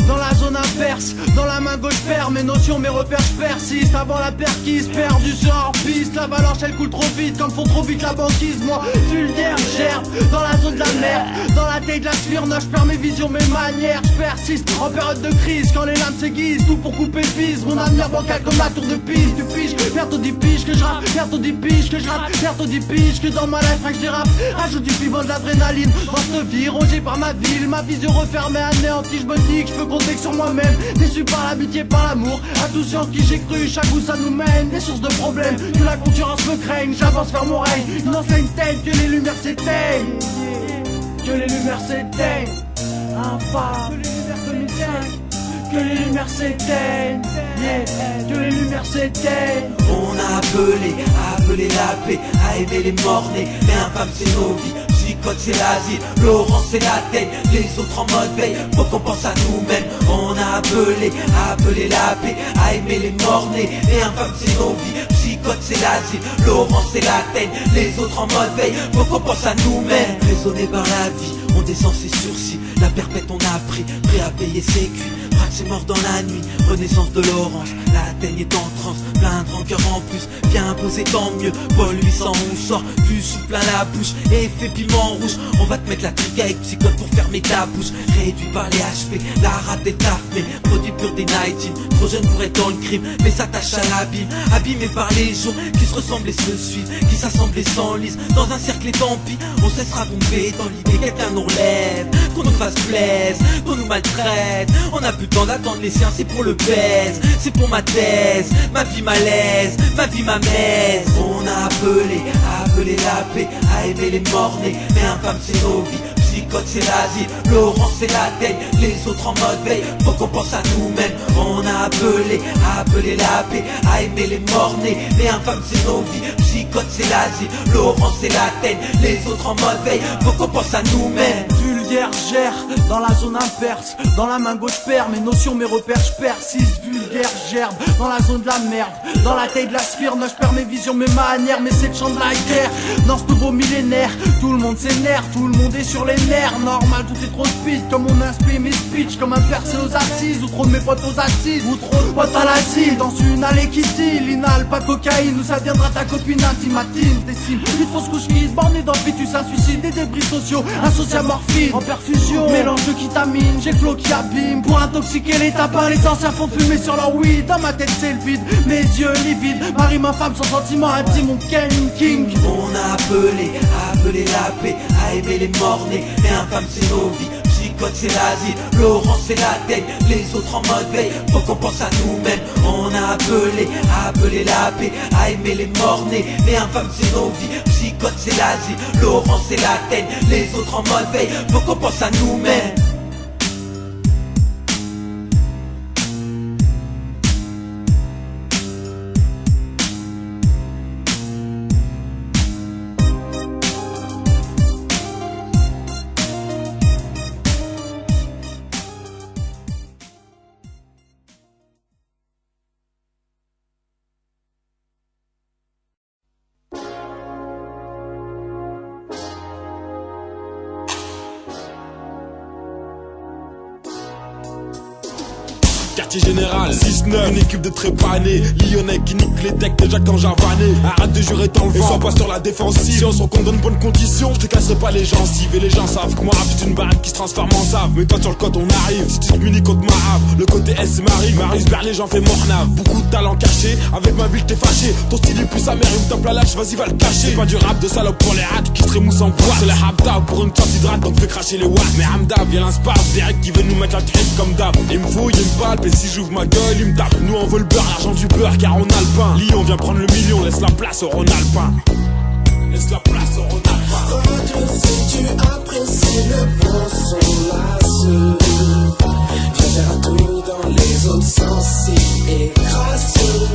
Dans la zone inverse, dans la main gauche perds mes notions, mes repères je persiste. Avant la perquise, perdu sur hors piste. L'avalanche elle coule trop vite, comme font trop vite la banquise. Moi, vulgaire, gerbe, dans la zone de la merde. Dans la tête de la sphyrne, je perds mes visions, mes manières. Je persiste en période de crise, quand les lames s'aiguisent. Tout pour couper piste, mon avenir bancal comme la tour de piste. Tu piges, bientôt 10 piges que je rappe, bientôt 10 piges que je rappe, bientôt 10 piges que dans ma life, que je dérape. Ajoute du piment, de l'adrénaline, dans cette vie rongée par ma ville. Ma vision refermée, anéantie, je me dis que je peux compter que sur moi-même. Déçu par l'amitié, par l'amour, à tous ceux en qui j'ai cru, chaque coup ça nous mène. Des sources de problèmes, que la concurrence me craigne. J'avance vers mon règne, une enseigne telle que les lumières s'éteignent. que les lumières s'éteignent. Infâme, 2005, que les lumières s'éteignent. Yeah, que les lumières s'éteignent. On a appelé la paix, à aimer les morts-nés. Les infâmes c'est nos vies, Psychote c'est l'asile, Laurence c'est la tête, les autres en mode veille, faut qu'on pense à nous-mêmes. On a appelé la paix, à aimer les morts-nés. Les infâmes c'est nos vies, Psychote c'est l'asile, Laurence c'est la tête, les autres en mode veille, faut qu'on pense à nous-mêmes. Raisonné par la vie, on descend ses sursis, la perpète on a pris, prêt à payer ses cuits. Braque c'est mort dans la nuit, renaissance de l'orange, la teigne est en transe, plein de rancœur en plus, viens imposer tant mieux. Paul 811 sort, tu souffles plein la bouche, effet piment rouge, on va te mettre la trique avec Psychote pour fermer ta bouche. Réduit par les HP, la rate est mais produit pur des 19, trop jeune pour être dans le crime, mais s'attache à l'abîme, abîmé par les jours qui se ressemblent et se suivent, qui s'assemblent et s'enlisent, dans un cercle et tant pis, on cessera tomber dans l'idée quelqu'un nous relève, qu'on nous fasse plaise, qu'on nous maltraite, on a plus le temps d'attendre les siens, c'est pour le baise, c'est pour ma thèse, ma vie malaise, ma vie ma messe. On a appelé la paix, à aimer les morts-nés, mais infâme c'est nos vies. Psychote c'est l'asile, Laurence c'est la tête, les autres en mode veille, faut qu'on pense à nous-mêmes. On a appelé la paix, à aimer les morts-nés, mais infâme c'est nos vies. Psychote c'est l'asile, Laurence c'est la tête, les autres en mode veille, faut qu'on pense à nous-mêmes. Vulgaire gère, dans la zone imperse, dans la main gauche perd mes notions, mes repères j'persiste. Vulgaire gerbe, dans la zone de la merde, dans la taille de la sphère, non j'perds mes visions, mes manières, mais c'est le champ de la guerre. Dans ce nouveau millénaire, tout le monde s'énerve, tout le monde est sur les nerfs. Normal, tout est trop speed, comme on inspire mes speeches, comme un percé aux assises, ou trop de mes potes aux assises, ou trop de potes à l'asile. Dans une allée qui style, inhale pas cocaïne, où ça viendra ta copine intimatine. T'estimes, une fausse couche qui bornée dans le fœtus, un suicide, des débris sociaux, un sociamorphine, en perfusion, mélange de kétamine, j'ai le flow qui abîme, pour intoxiquer les tapins, les anciens font fumer sur leur weed. Dans ma tête c'est le vide, mes yeux livides, ma rime infâme sans sentiment intime, mon Ken King. On a appelé la paix, à aimer les morts-nés, mais infâme c'est nos vies. Psychote c'est l'asile, Laurence c'est la tête, les autres en mode veille, faut qu'on pense à nous-mêmes. On a appelé la paix, à aimer les morts-nés, mais infâme c'est nos vies. Psychote c'est l'asile, Laurence c'est la tête, les autres en mode veille, faut qu'on pense à nous-mêmes. Quartier général, 6-9, une équipe de trépanés, lyonnais qui nique les decks déjà quand j'avanais. Arrête de jurer dans le vent, et sois pas sur la défensive. Si on se condamne bonnes conditions, je te casserai pas les gencives. Et les gens savent que moi c'est une barre qui se transforme en save. Mais toi sur le côte on arrive, si tu te munis contre ma rave. Le côté S c'est Marie, Marius Berlé j'en fais mornave. Beaucoup de talent caché, avec ma ville t'es fâché. Ton style est plus sa mère, il me tape la lâche, vas-y va le cacher. C'est pas du rap de salope pour les hâtes qui se rémoussent en boîte. C'est le Hamda pour une sorte d'hydrate donc fais cracher les watts. Mais Hamda vient l'inspire, Derek qui veut nous mettre la trip comme d'hab. Il me fouille, il me palpe et si j'ouvre ma gueule il me tape. Nous on veut le beurre, l'argent du beurre car on a le pain. Lyon vient prendre le million, laisse la place au Ronalpin. Laisse la place au Ronalpin. Radio si tu apprécies le bon son lasseux. Viens faire un tour dans les autres sens si et crasseux.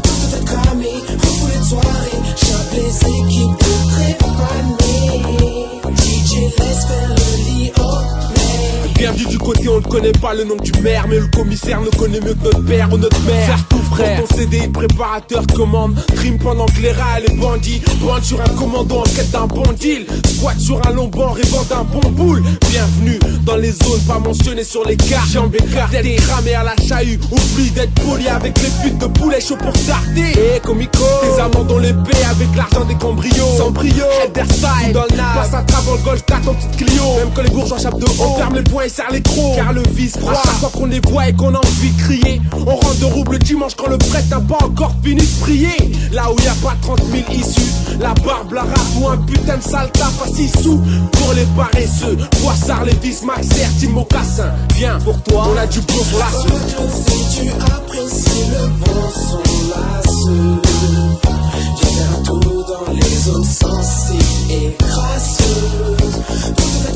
Tout est cramé, refoulé de soirée. Chope les équipes de trépanées. DJ laisse faire le lit au Bienvenue du côté, on ne connaît pas le nom du maire, mais le commissaire ne connaît mieux que notre père ou notre mère. Faire tout frère, ton CD, préparateur commande. Crime pendant que les rats et les bandits pointent sur un commando en quête d'un bon deal. Squat sur un long banc, rêvant d'un bon boule. Bienvenue dans les zones pas mentionnées sur les cartes. Jambes écartées, ramé à la chahut. Oublie d'être poli avec les putes de poulet chaud pour tarder. Et comico, tes amants dans l'épée avec l'argent des cambrios. Sans brio, header dans le nav. Passe à travers le golf, t'as ton petit Clio. Même quand les bourgeois chapent de haut, on ferme les poings et serre les crocs. Car le vice croit, à chaque fois qu'on les voit et qu'on a envie de crier, on rentre de rouble le dimanche quand le prêtre n'a pas encore fini de prier. Là où y a pas 30 000 issues, la barbe, la rap ou un putain de sale taf à 6 sous. Pour les paresseux, Boissard, Lévis, Maxer, Tim Mocassin. Viens, pour toi, on a du bon sur la radio si tu apprécies le bon son lasseux. Viens faire un tour dans les autres sens si et crasseux. Tout est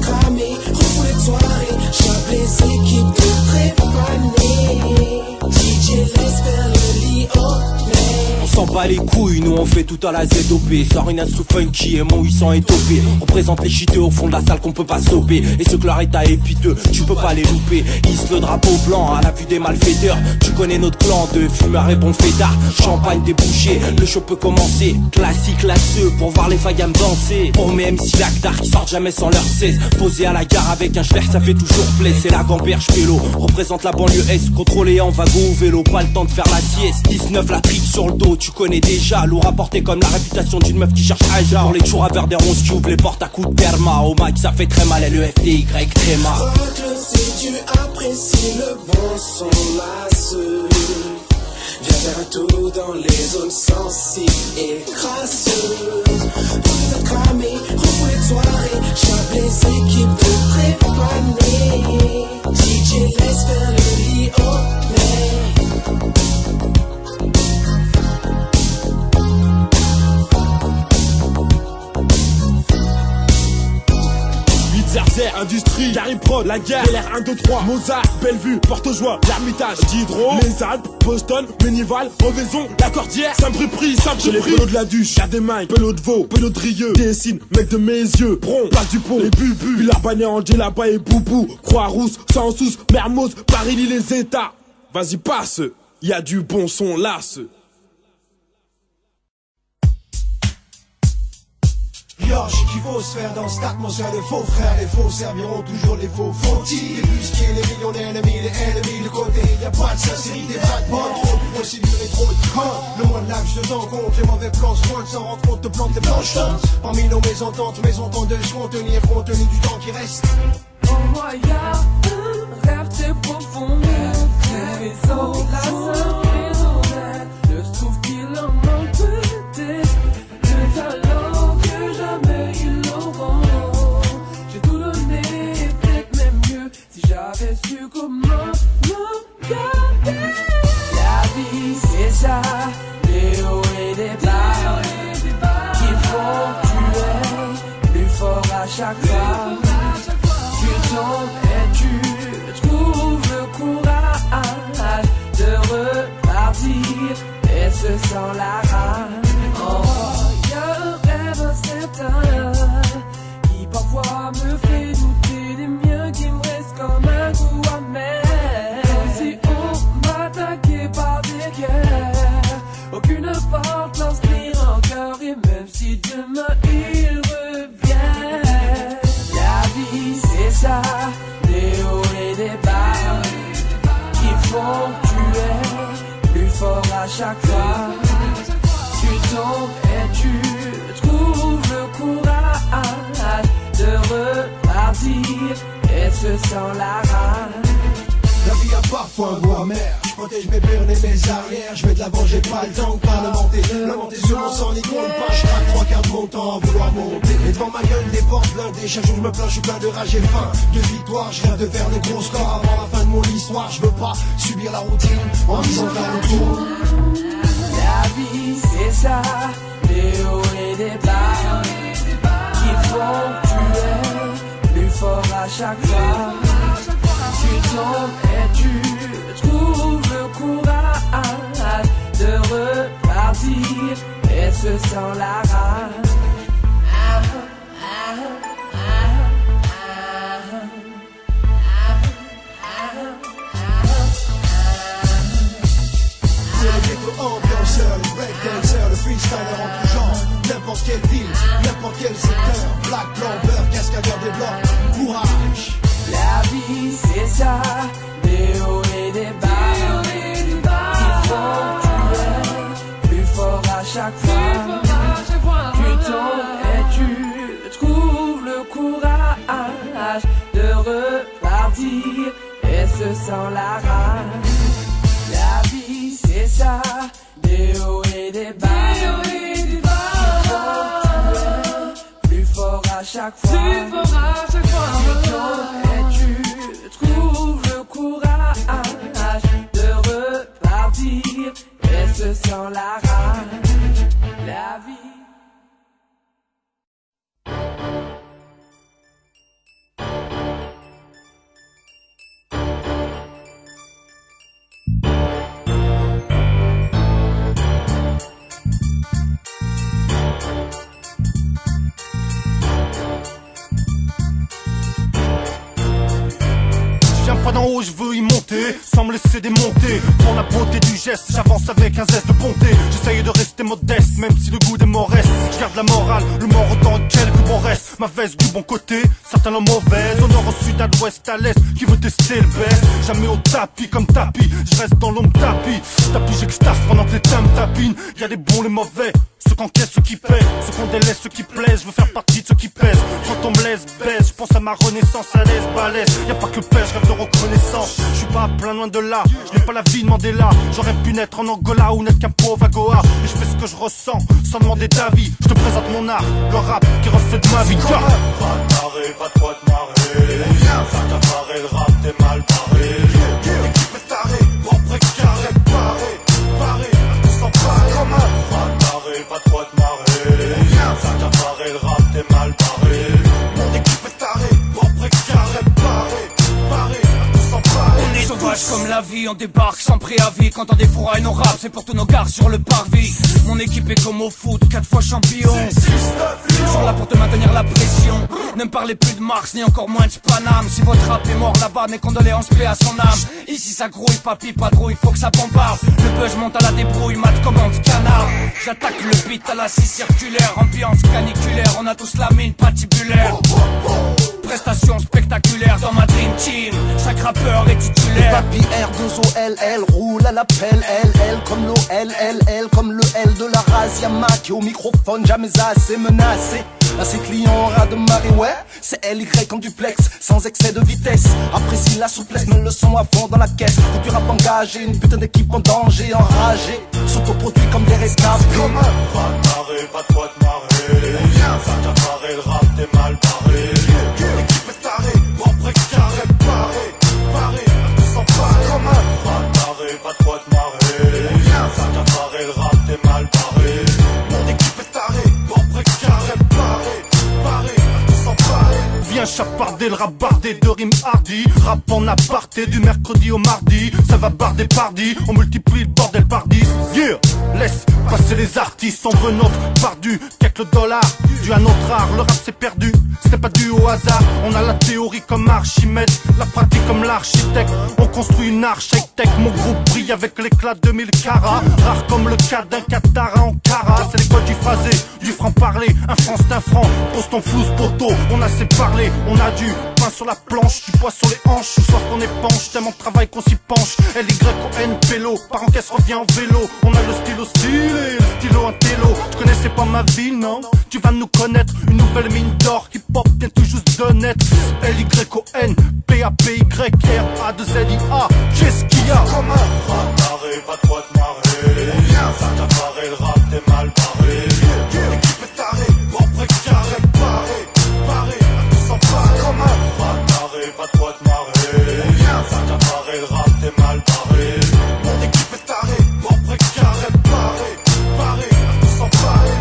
s'en bat les couilles, nous on fait tout à la ZOP. Sors une instru funky et mon 800 est topé. Représente les chiteux au fond de la salle qu'on peut pas stopper. Et ce que leur état est piteux, tu peux pas les louper. Hisse le drapeau blanc à la vue des malfaiteurs. Tu connais notre clan de fumeurs et bons fêtards. Champagne débouché, le show peut commencer. Classique lasseux pour voir les vaillants danser. Pour mes MC lactards qui sortent jamais sans leur 16. Posé à la gare avec un schlerk, ça fait toujours plaisir. C'est la gamberge pélo, représente la banlieue Est. Contrôlé en wagon ou vélo, pas le temps de faire la sieste. 19 la trique sur le dos, tu connais déjà. Lourd rapporté comme la réputation d'une meuf qui cherche à pour les choux à des ronces qui ouvrent les portes à coups de perma. Au mic ça fait très mal, LEFTY tréma. Si tu apprécies le bon son lasseux, viens faire un tour dans les zones sensibles et crasseuses. Pour tout cramer, refoulé de soirée, chaque les équipes de prépaner. DJ laisse faire le lit au nez. 0 Industrie, Karim Prod, La Guerre, LR 1, 2, 3, Mozart, Bellevue, Porte-aux-Joie, l'Ermitage, Diderot, Les Alpes, Boston, Ménival, Revaison, La Cordière, Saint-Bréprix, Saint-Bréprix. Les pelots de la Duche, y'a des mailles, pelots de veau, pelots de Rieux, Dessine, mec de mes yeux, Bron, Place du Pont, les Bubu, Villard-Banais, Angers, là-bas et Boubou, Croix-Rousse, Sanssouci, Mermoz, Paris-Lille, les États. Vas-y, passe, y'a du bon son là, ce. Yo, j'sais qu'il faut se faire dans ce tac, mon cher, les faux frères, les faux serviront toujours les faux faux-tis. Les busquiers, les millionnaires, les ennemis, de côté, y'a pas de sincérité, pas de bonne, trop de procédures et trop de con. Le moins de lac, je te compte, les mauvais plans, soin de s'en rendre compte, te planter blanche. Parmi nos mésententes de contenir, compte tenu du temps qui reste. Oh, moi, y'a un rêve très profond, les autres, la seule raison d'être, je trouve qu'il en manque peut-être le talent que jamais ils l'auront. J'ai tout donné, peut-être même mieux, si j'avais su comment m'en garder. La vie c'est ça, des hauts et des bas, qui font que tu es plus fort à chaque fois. Tu tombes et tu trouves le courage de repartir et se sent la rage. Oh, y'a un rêve incertain qui parfois me fait douter des miens, qui me restent comme un goût amer. Comme si on m'attaquait par des guerres, aucune importance ni rancœur, et même si demain il revient. La vie c'est ça, des hauts et des bas, qui font que tu es plus fort à chaque fois. Tu tombes et tu trouves le courage de repartir et se sent la rage. La vie a parfois un goût amer, je protège mes burnes et mes arrières, je vais de l'avant, j'ai pas le temps de parlementer. Lamenter sur mon sang n'y compte pas, je craque 3 quarts de mon temps à vouloir monter. Et devant ma gueule des portes blindées, chaque jour je me plains, je suis plein de rage et faim, de victoire, je rêve de faire de gros scores avant la fin de mon histoire. Je veux pas subir la routine en visant faire le tour. La vie c'est ça, des hauts et des bas, qui font que tu es plus fort à chaque fois. Tu tombes et tu trouves le courage de repartir et se sent la rage. C'est le ghetto ambianceur, le breakdancer, le freestyler en tout genre. N'importe quelle ville, n'importe quel secteur, black, blanc, beurre, cascadeur des blancs, courage. La vie c'est ça, des hauts et des bas, qui font que tu es plus fort à chaque fois. Tu tombes et tu trouves le courage de repartir et se sent la rage. La vie c'est ça, des hauts et des bas, qui font que tu es plus fort à chaque fois. Tu tombes et tu trouves le courage de repartir et se sent la rage. La vie. sans me laisser démonter. Pour la beauté du geste, j'avance avec un zeste de bonté. J'essaye de rester modeste, même si le goût des mots reste. Je garde la morale, le mort autant quelques bon reste. Ma veste du bon côté, certains l'ont mauvaise. Au nord, au sud, à l'ouest, à l'est, qui veut tester le best. Jamais au tapis comme tapis, je reste dans l'ombre tapis. Tapis, j'extase pendant que les thèmes tapinent. Y'a les bons, les mauvais, ceux qu'encaissent, ceux qui paient, ceux qu'on délaisse, ceux qui plaisent. Je veux faire partie de ceux qui pèsent. Quand on me laisse, baisse, je pense à ma renaissance, à l'aise, balèze. Y'a pas que pêche, rêve de reconnaissance. Je suis pas plein loin de là, je n'ai pas la vie de Mandela. J'aurais pu naître en Angola ou naître qu'un pauvre à Goa. Et je fais ce que je ressens, sans demander d'avis. Je te présente mon art, le rap qui reflète ma vie. Pas de marée, pas de quoi te marrer. Ça t'a barré, le rap t'es mal barré. L'équipe est tarée, propre et carré, paré, à tout s'emparer. Pas de marée, pas de quoi te marrer. Ça t'a barré, le rap t'es mal barré. Mon équipe est tarée, propre et carré, paré, à tout s'emparer. On est sauvage comme la vie, on débarque sans préavis. Quand on défouraille nos raps, c'est pour tous nos gars sur le parvis. Mon équipe est comme au foot, 4 fois champion. Ils sont là pour te maintenir la pression. Ne me parlez plus de Marx, ni encore moins de Spanam. Si votre rap est mort là-bas, mes condoléances, paix à son âme. Ici ça grouille, papy, pas trop, il faut que ça bombarde. Le buzz monte à la débrouille, mat commande canard. J'attaque le beat à la scie circulaire. Ambiance caniculaire, on a tous la mine patibulaire. Prestations spectaculaires dans ma dream team. Chaque rappeur est titulaire. Papy R2OLL roule à l'appel. LL comme l'OLLL comme le L de la race. Y'a Mac au microphone, jamais assez menacé. À ses clients ras de marée, ouais, c'est LY en duplex, sans excès de vitesse. Apprécie la souplesse, mets le son à fond dans la caisse. Faut du rap engagé, une putain d'équipe en danger, enragé. S'autoproduit comme des rescapés. Pas de marée, pas de quoi te marrer. Ça t'a barré, le rap t'es mal barré. L'équipe est tarée, propre et carré, paré, à tout s'emparer. Pas de marée, pas de quoi te marrer. Ça t'a barré, le rap t'es mal barré. Mon équipe est tarée, propre et carré, paré, à tout s'emparer. Viens chaparder le rap bardé de rimes hardy. Rap en aparté du mercredi au mardi. Ça va barder pardi, on multiplie le bordel par 10. Yeah, laisse passer les artistes, on veut notre pardu. Quelques dollars, dû à notre art. Le rap c'est perdu, c'était pas dû au hasard. On a la théorie comme Archimède, la pratique comme l'architecte. On construit une arche high-tech, mon groupe brille avec l'éclat de 1000 carats. Rare comme le cas d'un Qatar en Cara. C'est l'école du phrasé, du franc-parler. Un franc c'est un franc, pose ton flou poteau. On a assez parlé, on a du pain sur la planche, du poids sur les hanches. Ce soir qu'on épanche, tellement de travail qu'on s'y penche. LYON, pélo, par en caisse revient en vélo. On a le stylo stylé, le stylo un télo. Tu connaissais pas ma ville, non? Tu vas nous connaître, une nouvelle mine d'or. Hip-hop vient tout juste de naître. LYON, PAPY, RA2ZIA. Qu'est-ce qu'il y a? Pas de marée, pas de quoi te marrer. Ça t'a barré, le rap t'es mal barré. L'équipe est tarée, propre et carré, paré, à tout s'emparer. Pas de marée, pas de quoi te marrer. Ça t'a barré, le rap t'es mal barré. Mon équipe est tarée, propre et carré, paré, à tout s'emparer.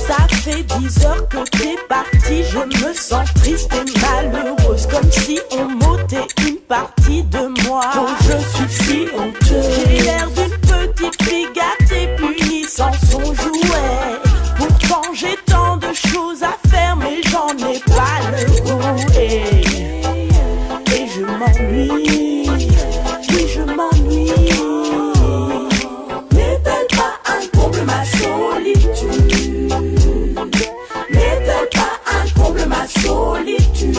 Ça fait 10 heures que t'es parti, je me sens triste et malheureuse, comme si on m'ôtait une partie de moi. Oh, je suis si honteuse. J'ai l'air d'une petite fille gâtée, punie sans son jouet. Pourtant j'ai tant de choses à faire, mais j'en ai pas le goût. Et je m'ennuie, oui je m'ennuie. N'est-elle pas un comble ma solitude? N'est-elle pas un comble ma solitude?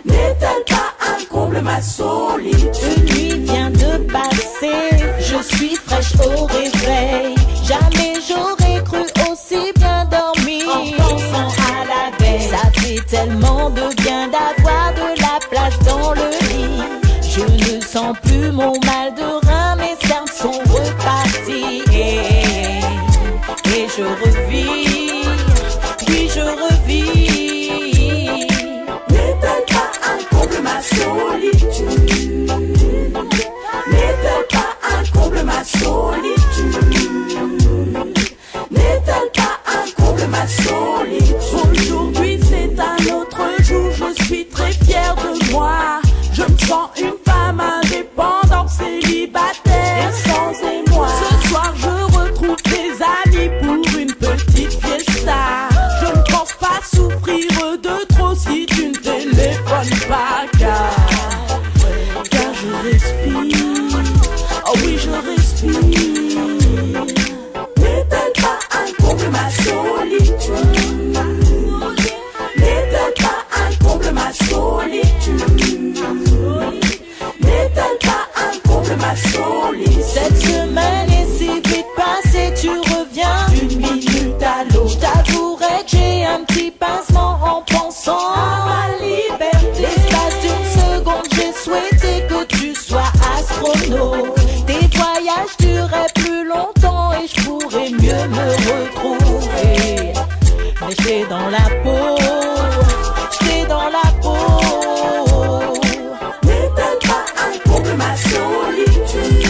N'est-elle pas un comble ma solitude? Une nuit vient de passer, je suis fraîche au réveil. Jamais j'aurais cru aussi bien dormir en pensant à la veille. Ça fait tellement de bien d'avoir de la place dans le lit. Je ne sens plus mon mal de rein, mes cernes sont reparties. Et je revis, oui je revis. N'est-elle pas un comble ma solitude? N'est-elle pas un comble ma solitude? N'est-elle pas un comble ma solitude? j'étais dans la peau, j'étais dans la peau. N'est-elle pas un comble ma solitude?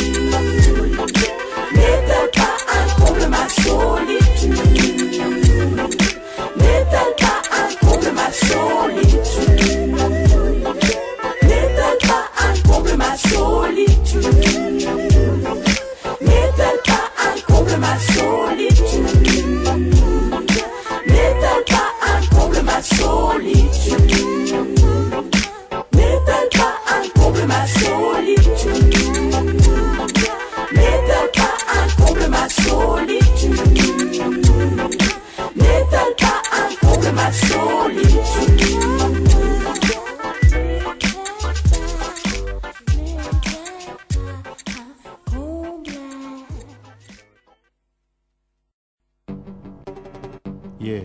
N'est-elle pas un comble ma solitude? N'est-elle pas un comble ma solitude? N'est-elle pas un comble ma solitude? N'est-elle pas un comble ma solitude? N'est-elle pas un comble ma solitude? N'est-elle pas un comble ma solitude? N'est-elle pas un comble ma solitude? N'est-elle pas un comble ma solitude? Yeah,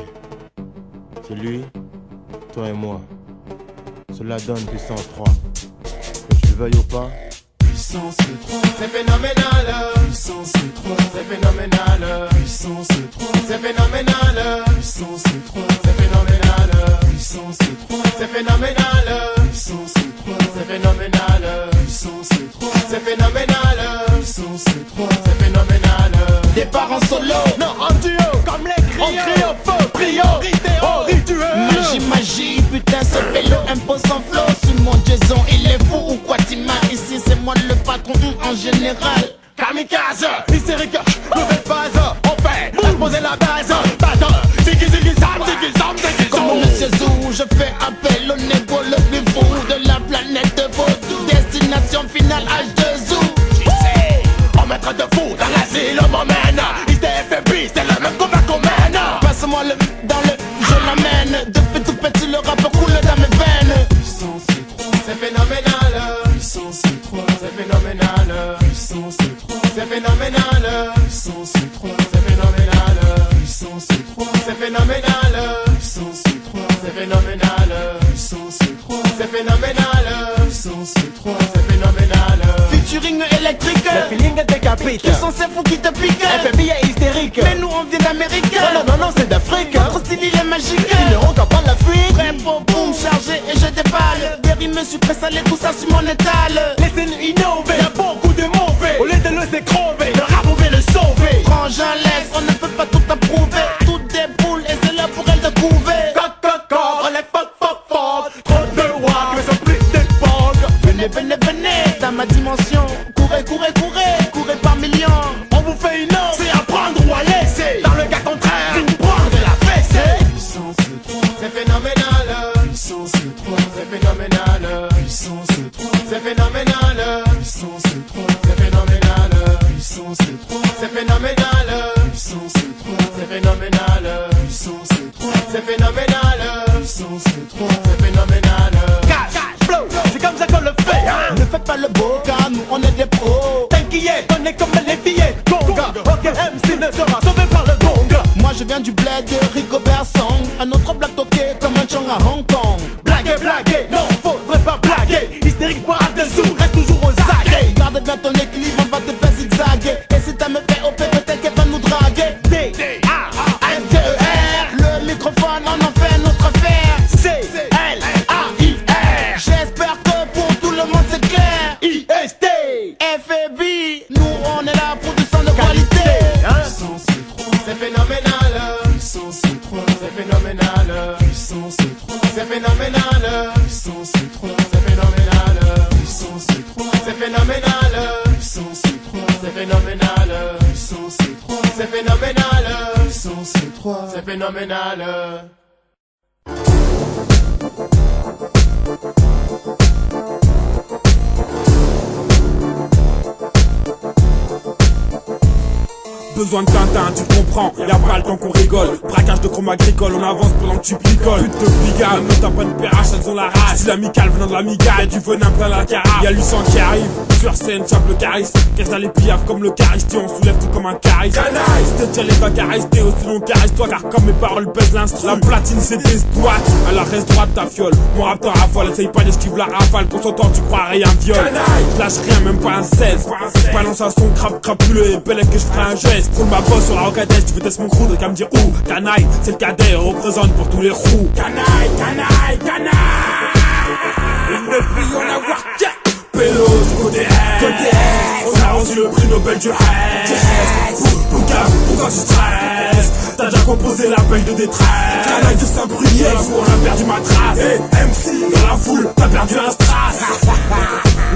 c'est lui, toi et moi. Cela donne puissance 3. Que tu le veuilles ou pas. Puissance 3, c'est phénoménal. Puissance 3, c'est phénoménal. Puissance 3, c'est phénoménal. Puissance 3, c'est phénoménal. Puissance 3, c'est phénoménal. Puissance 3, c'est phénoménal. Puissance 3, c'est phénoménal. Puissance 3, c'est phénoménal. Départ en solo, non en duo, comme les griots. On crie au feu, priorité au rituel. Magie, magie, putain ce vélo impose son flow. Sur mon Jason, il est fou ou quoi Tima? Ici c'est moi le patron en général. Kamikaze, hystérique, nouvelle phase. On fait exposer la base. Batteur, ziggy ziggy zam, ziggy zam, ziggy zam. Comme Monsieur Zou, je fais appel au négo le plus fou de la planète de Vaudou. Destination finale H2O. On mettra de fou dans l'asile, on m'emmène. ITFB, c'est le même combat qu'on mène. Passe-moi le dans le, je l'amène. Depuis tout petit le rap coule dans mes veines. Puissance 3, c'est phénoménal. Puissance 3, c'est phénoménal. Puissance 3, c'est phénoménal. Puissance 3, c'est phénoménal. Puissance 3, c'est phénoménal. Puissance 3, c'est phénoménal. Puissance 3, c'est phénoménal. Puissance 3, c'est phénoménal. Featuring électrique, le feeling décapite. Qui sont ces fous qui te piquent. FMI est hystérique. Mais nous on vient d'Amérique. Non, non, non, c'est d'Afrique. Notre style il est magique. Ils n'auront qu'à prendre la fuite. Prêt pour boum, chargé et je déballe. Des rimes sucrées salées, tout ça sur mon étal. Laissez-nous innover, y'a beaucoup de mauvais. Au lieu de le laisser crever, le rap pouvait le sauver. Frangin laisse, on ne peut pas tout approuver. Tout déboule et c'est là pour elle de couver. Coq, les fuck, trop de wack, mais ça plus d'époque. Venez, venez, venez, dans ma dimension. Courez, courez, courez, courez par millions. On vous fait une offre, c'est à prendre ou à laisser. Dans le cas contraire, vous prendre de la fessée. Puissance 3, c'est phénoménal. Puissance 3, c'est phénoménal. Puissance 3, c'est phénoménal. Puissance 3, c'est phénoménal. Puissance 3, c'est phénoménal. Puissance 3, c'est phénoménal. Puissance 3, c'est phénoménal. Puissance 3, c'est phénoménal. Cash, flow, c'est comme ça qu'on le fait, hein. Ne faites pas le beau car nous on est des pros. T'inquiète, on est comme les billets. Gonga, ok, MC ne sera sauvé par le gong. Moi je viens du bled de Rigobert Song. Un autre blague toqué comme un chong à Hong Kong. Blaguer, blaguer, non, faudrait pas blaguer. Hystérique, pas de sous, reste toujours aux aguets. Garde bien ton équilibre, on va te faire zigzaguer. Et si t'as me fait OP, peut-être qu'elle va nous draguer. D-A-S-T-E-R. Le microphone, on en fait notre affaire. C-L-A-I-R. J'espère que pour tout le monde c'est clair. I-S-T FB, nous on est là pour du son de qualité. Puissance 3, c'est phénoménal. Puissance 3, c'est phénoménal. Puissance 3, c'est phénoménal. Puissance 3, c'est phénoménal. Puissance 3, c'est phénoménal. Puissance 3, c'est phénoménal. Puissance 3, c'est phénoménal. Puissance 3, c'est phénoménal. Besoin de Tintin, tu comprends, y'a pas le temps qu'on rigole. Braquage de chrome agricole, on avance pendant que tu picoles. Pute de bigale, ne t'as pas de PH, elles ont la race. Si l'amical venant de l'amical, y'a du venin plein la carafe. Y'a Lucien qui arrive, sur scène, chope le charisme. Cache dans les piafs comme le charisme, on soulève tout comme un charisme. C'était déjà les bagarres, t'es aussi long charisme-toi, car comme mes paroles pèsent l'instru. La platine c'est des droites, alors reste droite ta fiole. Mon rap t'en rafale, essaye pas d'esquive la rafale. Qu'on s'entend, tu crois rien viol. Je lâche rien, même pas un 16. Balance à son crapuleux et belle que je ferai un geste. Full ma bosse sur la rocadette, tu veux tester mon crew, t'as qu'à me dire où. Canaille, c'est le cadet, représente pour tous les roues. Canaille, canaille, canaille. Une fille, on a voir qu'un pélo du côté S. On a reçu le prix Nobel du S. Pourquoi tu stresses? T'as déjà composé l'appel de détresse. Canaille de Saint-Brieuc, on a perdu ma trace. Hey, MC, dans la foule, t'as perdu un strass.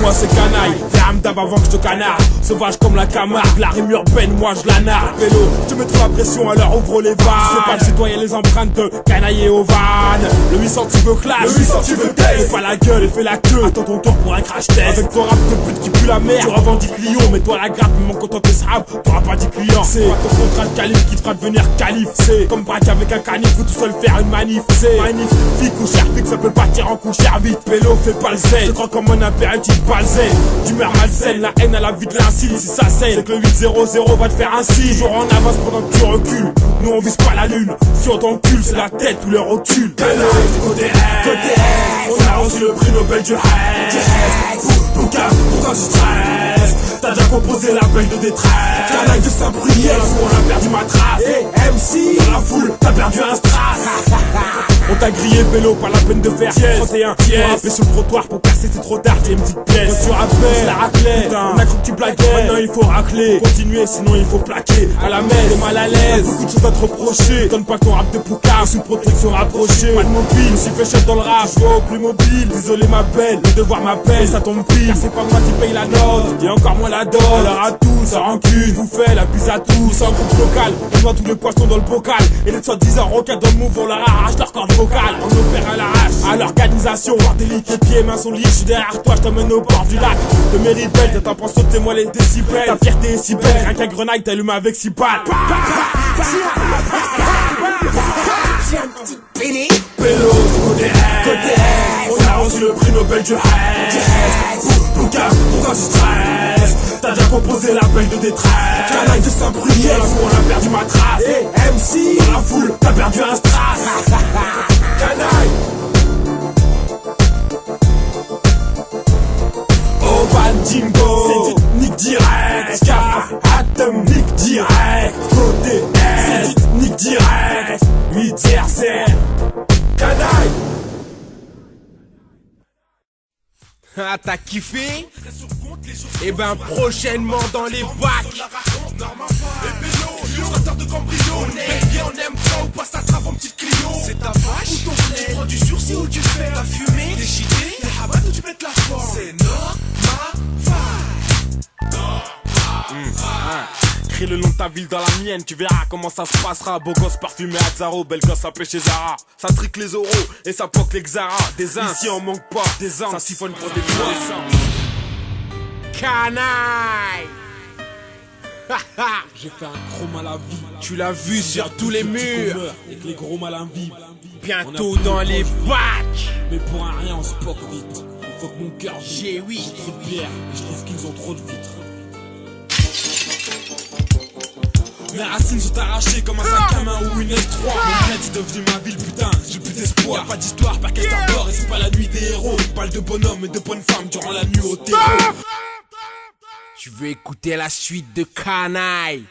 Moi c'est canaille, fais Hamdab avant que je te canarde. Sauvage comme la Camargue, la rime urbaine, moi je la narre. Vélo, je mets trop la pression, alors ouvre les vannes. C'est pas chez toi, y'a les empreintes de canaille et au van. Le 800 tu veux clash, le 800 tu veux test. Fais pas la gueule et fais la queue, attends ton tour pour un crash test. Avec ton rap de pute qui pue la merde, tu revendiques Lyon. Mets-toi la grappe, mais mon content tes srab, t'auras pas dit client. C'est pas ton contrat de calife qui te fera devenir calife. C'est comme braquer avec un canif, faut tout seul faire une manif. C'est magnifique, coucher vite, ça peut partir en coucher vite. Vélo, fais pas le zèle, je crois comme un impératif. D'humeur malsaine, la haine à la vie de l'incile. Si ça saigne, c'est que le 8-0-0 va te faire ainsi. Toujours en avance pendant que tu recules. Nous on vise pas la lune, sur ton cul c'est la tête ou le rotule. Canaille du côté S, on a reçu le prix Nobel du S. Pourquoi tu stresses? T'as déjà composé l'appel de détresse. Canaille de Saint-Brieuc, on a perdu ma trace. Hey, MC, dans la foule, t'as perdu un strass. On t'a grillé vélo, pas la peine de faire 31 pièces. Rapper sur le trottoir pour percer, c'est trop tard, j'ai une petite pièce. Quand tu rappelles, la raclée, on a cru que tu blaguais. Maintenant il faut racler, continuer sinon il faut plaquer. À la messe, t'es mal à l'aise, beaucoup de choses à te reprocher. Donne pas ton rap de poucave, sous protection rapprochée. Pas de mobile, je me suis fait chef dans le rap, je vois au plus mobile. Désolé ma belle, le devoir m'appelle, ça tombe pile. Car c'est pas moi qui paye la note, et encore moins la dot. Alors à tous, ça rancune, vous fait la bise à tous. C'est un groupe local, on voit tous les poissons dans le bocal. Et les soi-disant roquettes dans le move, on leur arrache leur corde vocale. On opère à l'arrache, à l'organisation. Bordélique, les pieds, mains sont liés, je suis derrière toi, je t'emmène au bord du lac. De mes rebelles, t'en penses sauter moi les décibels. Ta fierté est si belle, rien qu'un grenaille t'allume avec 6 balles. J'ai un petit péné. Pélo du côté S, on a reçu le prix Nobel du S. Pourquoi tu stresses? T'as déjà composé l'appel de détresse. Canaille de Saint-Brieuc, on a perdu ma trace. Hey, MC, dans la foule, t'as perdu un strass. Canaille. Oh Van Jingo, c'est du nick direct. Car Atom nick direct. Côté S, c'est du nick direct. 8 RC. Canaille. Ah, t'as kiffé? Eh ben, prochainement dans les bacs. De cambriolé, on aime pas ou passe à travers une petite Clio. C'est ta vache ou ton blé? Tu prends du sursis ou tu fais la fumée? Des chidés, des habats ou tu pètes la forme? C'est Crie le nom de ta ville dans la mienne, tu verras comment ça se passera. Beau gosse parfumé à Zaro, belle gosse à pêcher Zara. Ça trique les euros et ça poque les Xara. Des uns, ici on manque pas, des uns, ça siphonne pour des poissons. Canaille. J'ai fait un gros mal à vie. Tu l'as vu sur tous les murs. Et que les gros malins vivent. Bientôt dans les bacs. Mais pour un rien on se poque vite. Il faut que mon cœur j'ai oui. J'ai trop de bière et je trouve qu'ils ont trop de vitres. Mes racines sont arrachées comme un sac à main ou une S3. Mon net est devenu ma ville, putain, j'ai plus d'espoir. Y'a pas d'histoire, pas qu'elle t'adore et c'est pas la nuit des héros. On parle de bonhommes et de bonnes femmes durant la nuit au terreau. Tu veux écouter la suite de Canaille,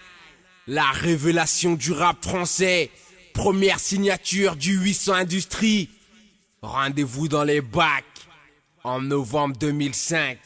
la révélation du rap français, première signature du 800 Industries. Rendez-vous dans les bacs en novembre 2005.